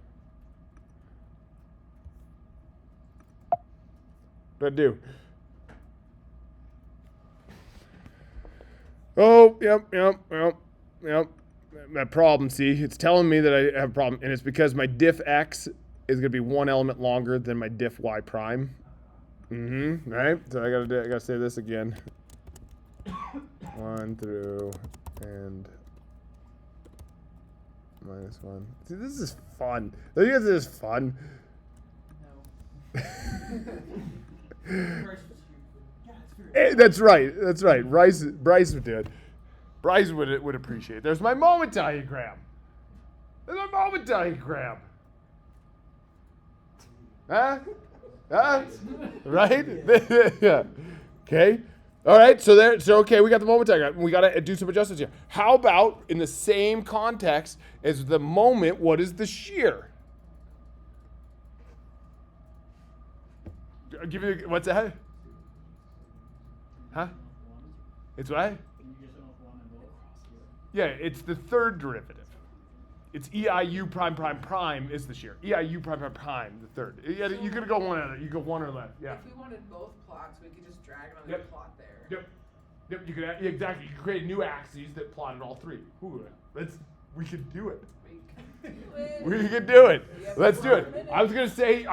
What'd I do? Oh, yep. That problem, see, it's telling me that I have a problem, and it's because my diff x is gonna be one element longer than my diff y prime. Right? So I gotta say this again. 1 through and minus 1. See, this is fun. Don't you guys think this is fun? That's right. That's right. Bryce would do it. Bryce would appreciate it. There's my moment diagram. There's my moment diagram. Huh? Huh? Right? Yeah. Okay. All right. So okay, we got the moment diagram. We got to do some adjustments here. How about in the same context as the moment, what is the shear? I'll give you what's that? Huh? It's what? Yeah, it's the third derivative. It's EIU prime prime prime is the shear. EIU prime prime prime, the third. Yeah, you could go one or you go one or left. Yeah. If we wanted both plots, we could just drag another Yep. plot there. Yep. You could exactly. You could create new axes that plotted all three. Ooh, we could do it. We could do it. Let's do it. I was gonna say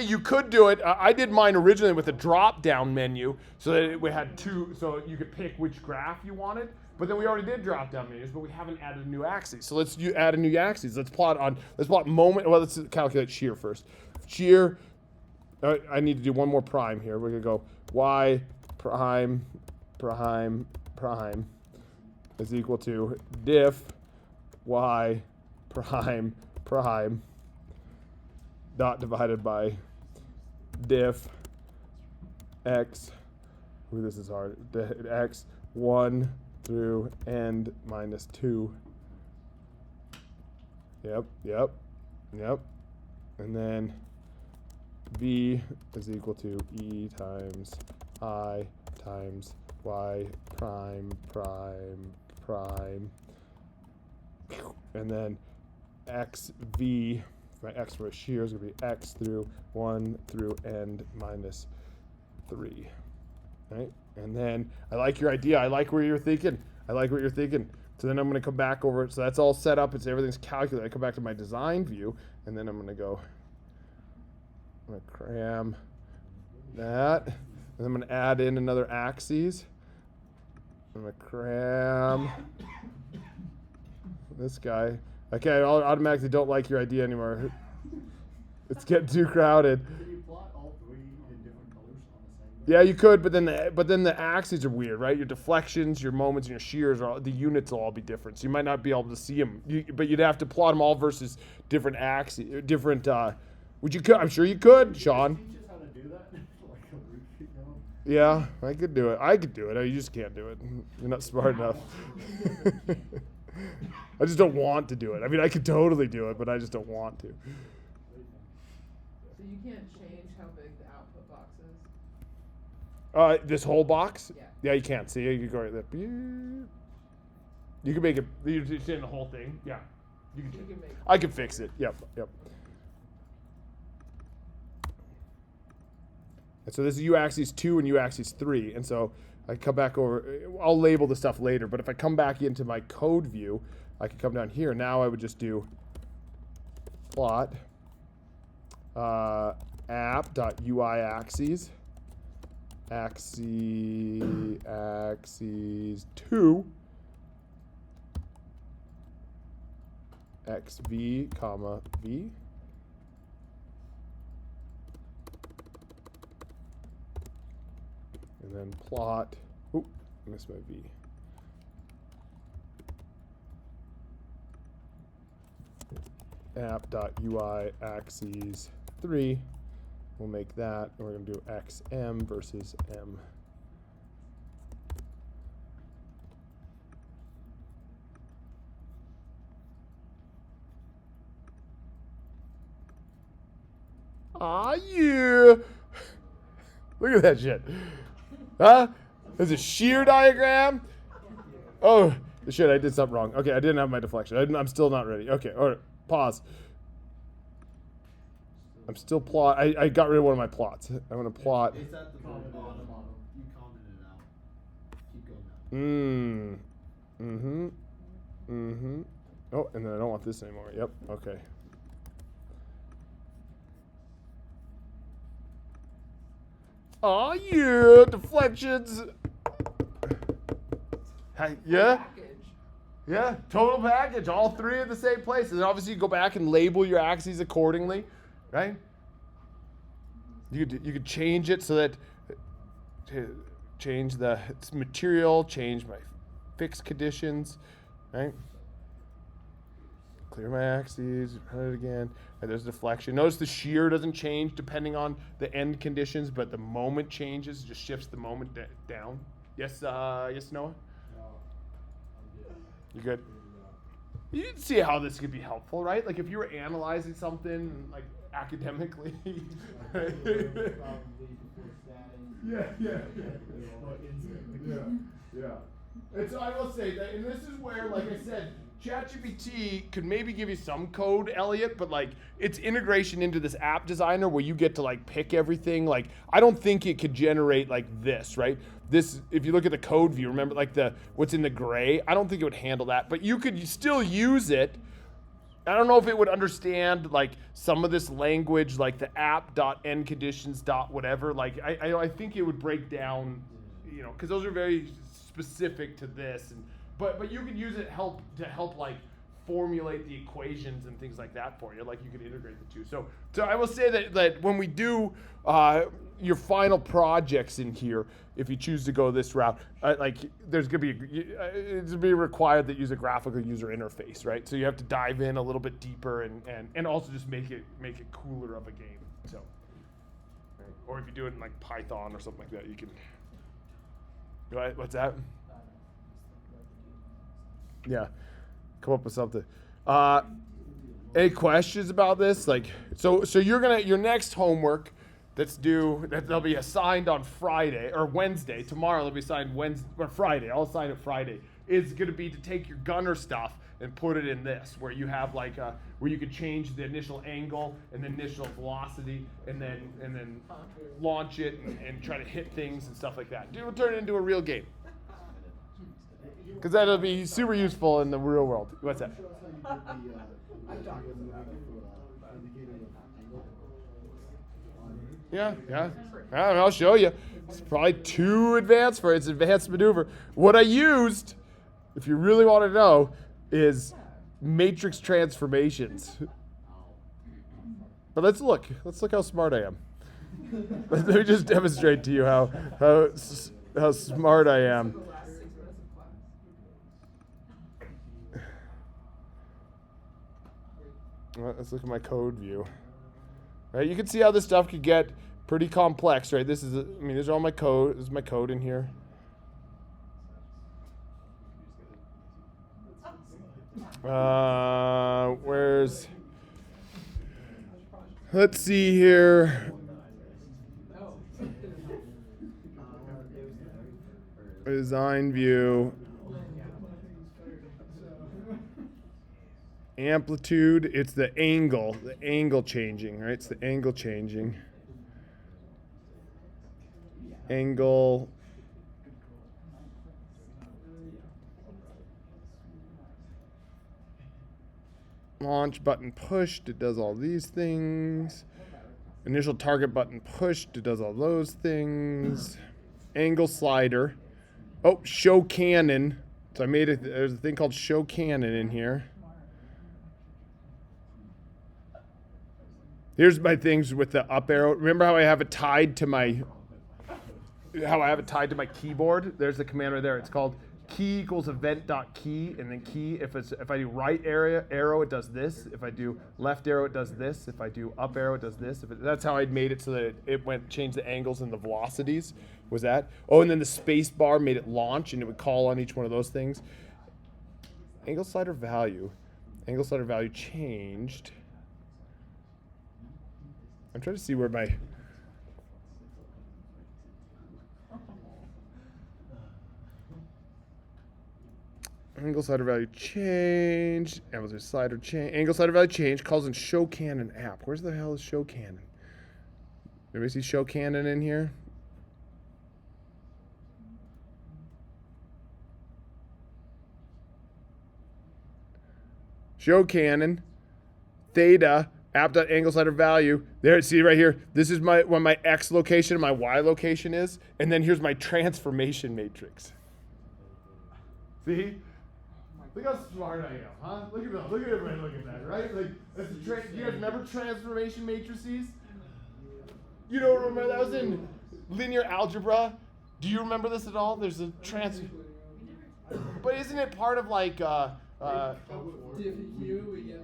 you could do it. I did mine originally with a drop-down menu, so that we had two, so you could pick which graph you wanted. But then we already did drop-down menus, but we haven't added a new axis. So let's add a new axis. Let's plot moment. Well, let's calculate shear first. Shear. I need to do one more prime here. We're gonna go y prime prime prime is equal to diff y prime prime dot divided by diff x. Ooh, this is hard. X 1 through end minus 2. Yep. And then v is equal to e times I times y prime prime prime. And then xv, my x for shear is going to be x through 1 through end minus 3. Right? And then I like your idea. I like where you're thinking. So then I'm going to come back over it. So that's all set up. Everything's calculated. I come back to my design view, and then I'm going to cram that. And I'm going to add in another axis. I'm going to cram this guy. Okay, I automatically don't like your idea anymore. It's getting too crowded. Can you plot all three in different colors on the same? Yeah, you could, but then the axes are weird, right? Your deflections, your moments, and your shears the units will all be different. So you might not be able to see them. But you'd have to plot them all versus different axes, different. Would you? I'm sure you could, Sean. Teach us how to do that like a week ago. Yeah, I could do it. You just can't do it. You're not smart enough. I just don't want to do it. I mean, I could totally do it, but I just don't want to. So you can't change how big the output box is? This whole box? Yeah. Yeah, you can't. See, you can go right there. You can make it. You're saying the whole thing? Yeah. You can make it. I can fix it. Yep. And so this is U-axis 2 and U-axis 3. And so I come back over. I'll label the stuff later. But if I come back into my code view, I can come down here. Now I would just do plot app.ui axes. Axes 2 xv comma v. And then plot, I missed my v. App.ui axes 3. We'll make that, and we're going to do xm versus m. Ah, yeah. Look at that shit. Huh? There's a shear diagram. Oh, shit, I did something wrong. Okay, I didn't have my deflection. I'm still not ready. Okay, all right, pause. I'm still plot. I got rid of one of my plots. I'm going to plot. It's at the bottom. You commented it out. Keep going down. Mm-hmm. Oh, and then I don't want this anymore. Yep. Okay. Oh yeah, deflections. Yeah. Package. Yeah, total package, all three in the same place. And obviously you go back and label your axes accordingly, right? You could change it so that change the material, change my fixed conditions, right? Clear my axes, run it again. And there's deflection. Notice the shear doesn't change depending on the end conditions, but the moment changes, just shifts the moment down. Yes, yes, Noah? You good? You can see how this could be helpful, right? Like if you were analyzing something like academically. Yeah. And so I will say that, and this is where, like I said, ChatGPT could maybe give you some code, Elliot, but like its integration into this app designer where you get to like pick everything. Like I don't think it could generate like this, right? This, if you look at the code view, remember like the what's in the gray. I don't think it would handle that, but you could still use it. I don't know if it would understand like some of this language, like the app.endconditions. Whatever. Like I think it would break down, you know, because those are very specific to this. And but you could use it to help like formulate the equations and things like that for you. Like you could integrate the two. So I will say that when we do your final projects in here, if you choose to go this route, like there's gonna be it's gonna be required that you use a graphical user interface, right? So you have to dive in a little bit deeper and also just make it cooler of a game. So, right? Or if you do it in like Python or something like that, you can. Right? What's that? Yeah, come up with something. Any questions about this? Like, so you're gonna your next homework that'll be assigned on Friday or Wednesday. Tomorrow they'll be assigned Wednesday or Friday. I'll assign it Friday. Is gonna be to take your gunner stuff and put it in this, where you have like where you could change the initial angle and the initial velocity, and then launch it and try to hit things and stuff like that. We'll turn it into a real game. Because that'll be super useful in the real world. What's that? Yeah. I'll show you. It's probably too advanced for its advanced maneuver. What I used, if you really want to know, is matrix transformations. But let's look how smart I am. Let me just demonstrate to you how smart I am. The last 6 minutes of class. Well, let's look at my code view. Right, you can see how this stuff could get pretty complex, right? These are all my code. This is my code in here. Let's see here. Design view. Amplitude, it's the angle changing, right? It's the angle changing. Angle. Launch button pushed, it does all these things. Initial target button pushed, it does all those things. Angle slider. Oh, show cannon. So there's a thing called show cannon in here. Here's my things with the up arrow. Remember how I have it tied to my keyboard? There's the command right there. It's called key equals event.key, and then key, if I do right arrow, it does this. If I do left arrow, it does this. If I do up arrow, it does this. That's how I made it so that it changed the angles and the velocities. Was that? Oh, and then the space bar made it launch, and it would call on each one of those things. Angle slider value. Angle slider value changed. I'm trying to see where my angle slider value changed. Angle slider change. Angle slider value change calls in show cannon app. Where's the hell is show cannon? Everybody see show cannon in here? show canon, theta, app.angle slider value. There, see right here, this is where my X location and my Y location is. And then here's my transformation matrix. See? Look how smart I am, huh? Look at that. Look at everybody look at that, right? Like, that's do you guys remember transformation matrices? You don't remember? That was in linear algebra. Do you remember this at all? There's a but isn't it part of like Different Q, yeah.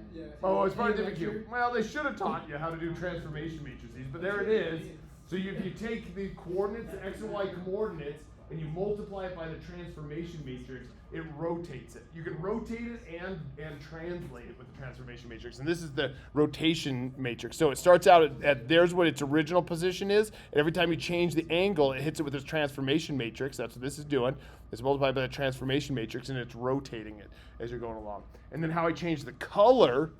oh, it's part of different Q. Well, they should have taught you how to do transformation matrices, but there it is. So if you take the coordinates, the X and Y coordinates, and you multiply it by the transformation matrix, it rotates it. You can rotate it and translate it with the transformation matrix. And this is the rotation matrix. So it starts out at there's what its original position is. And every time you change the angle, it hits it with this transformation matrix. That's what this is doing. It's multiplied by the transformation matrix, and it's rotating it as you're going along. And then how I change the color,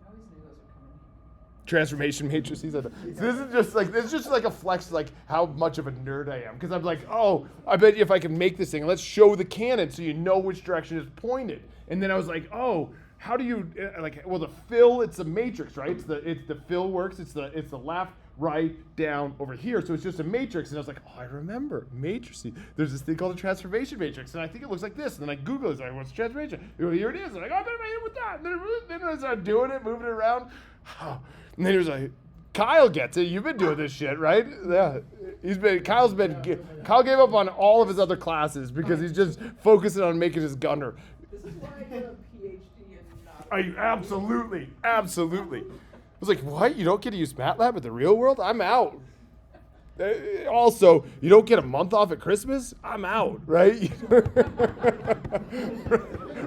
I always knew those were coming. transformation matrices. So this is just like a flex, like how much of a nerd I am. Because I'm like, oh, I bet you if I can make this thing, let's show the canon so you know which direction it's pointed. And then I was like, oh, how do you well, the fill, it's a matrix, right? It's the fill works. It's the left, right, down, over here. So it's just a matrix. And I was like, oh, I remember matrices. There's this thing called a transformation matrix, and I think it looks like this. And then I Google it. Like, what's transformation? Here it is. And I'm like, oh, I better make it with that. And then I started doing it, moving it around. And then he was like, Kyle gets it. You've been doing this shit, right? Yeah. Kyle gave up on all of his other classes because he's just focusing on making his gunner. This is why I did a PhD and not. Absolutely. I was like, what? You don't get to use MATLAB in the real world? I'm out. Also, you don't get a month off at Christmas? I'm out, right?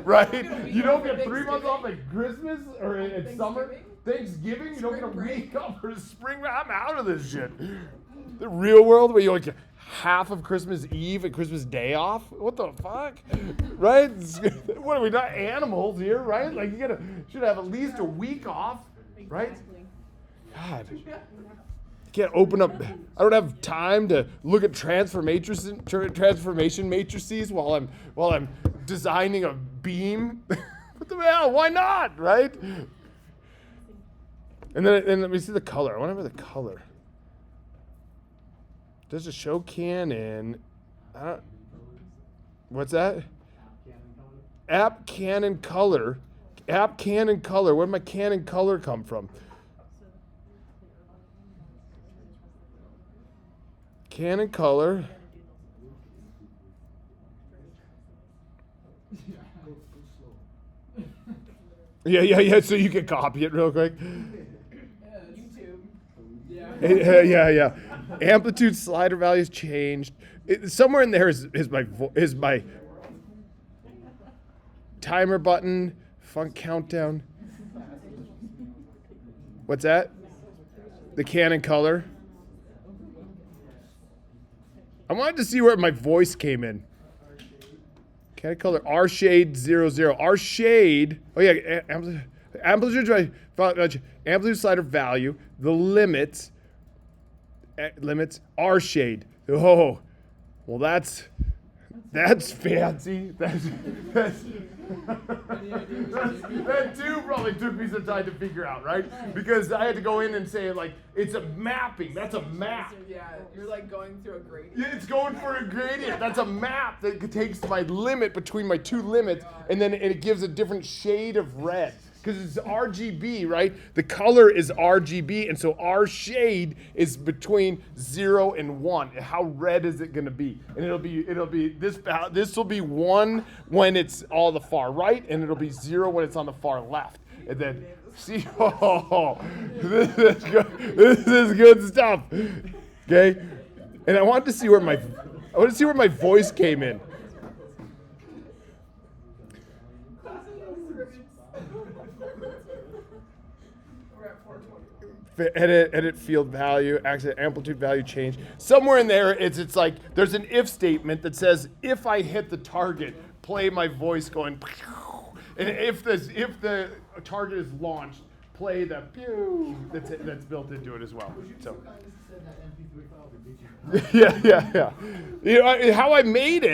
Right? You don't get 3 months off at Christmas or at summer? Thanksgiving? You don't get a week off for spring break? I'm out of this shit. The real world where you only get half of Christmas Eve and Christmas Day off? What the fuck? Right? What are we, not animals here, right? Like you should have at least a week off, right? God. Can't open up. I don't have time to look at transformation matrices while I'm designing a beam. What the hell? Why not? Right? And then let me see the color. I want to have the color. Does it show canon? What's that? App canon color. App canon color. Where did my canon color come from? Canon color. Yeah. So you can copy it real quick. YouTube. Yeah. Amplitude slider values changed. Somewhere in there is my timer button, funk countdown. What's that? The canon color. I wanted to see where my voice came in. Canon color R shade 00. R shade. Oh yeah, amplitude slider value. The limits R shade. Oh, well that's fancy. That too probably took me some time to figure out, right? Because I had to go in and say like it's a mapping. That's a map. Yeah, you're like going through a gradient. Yeah, it's going for a gradient. That's a map that takes my limit between my two limits, and then it gives a different shade of red. Because it's RGB, right? The color is RGB, and so our shade is between 0 and 1. How red is it going to be? And it'll be this will be 1 when it's all the far right, and it'll be 0 when it's on the far left. And then see, this is good stuff. Okay, and I wanted to see where my voice came in. Edit field value, accent amplitude value change. Somewhere in there, it's like there's an if statement that says if I hit the target, play my voice going, and if the target is launched, play the pew that's built into it as well. So. Yeah. You know, how I made it.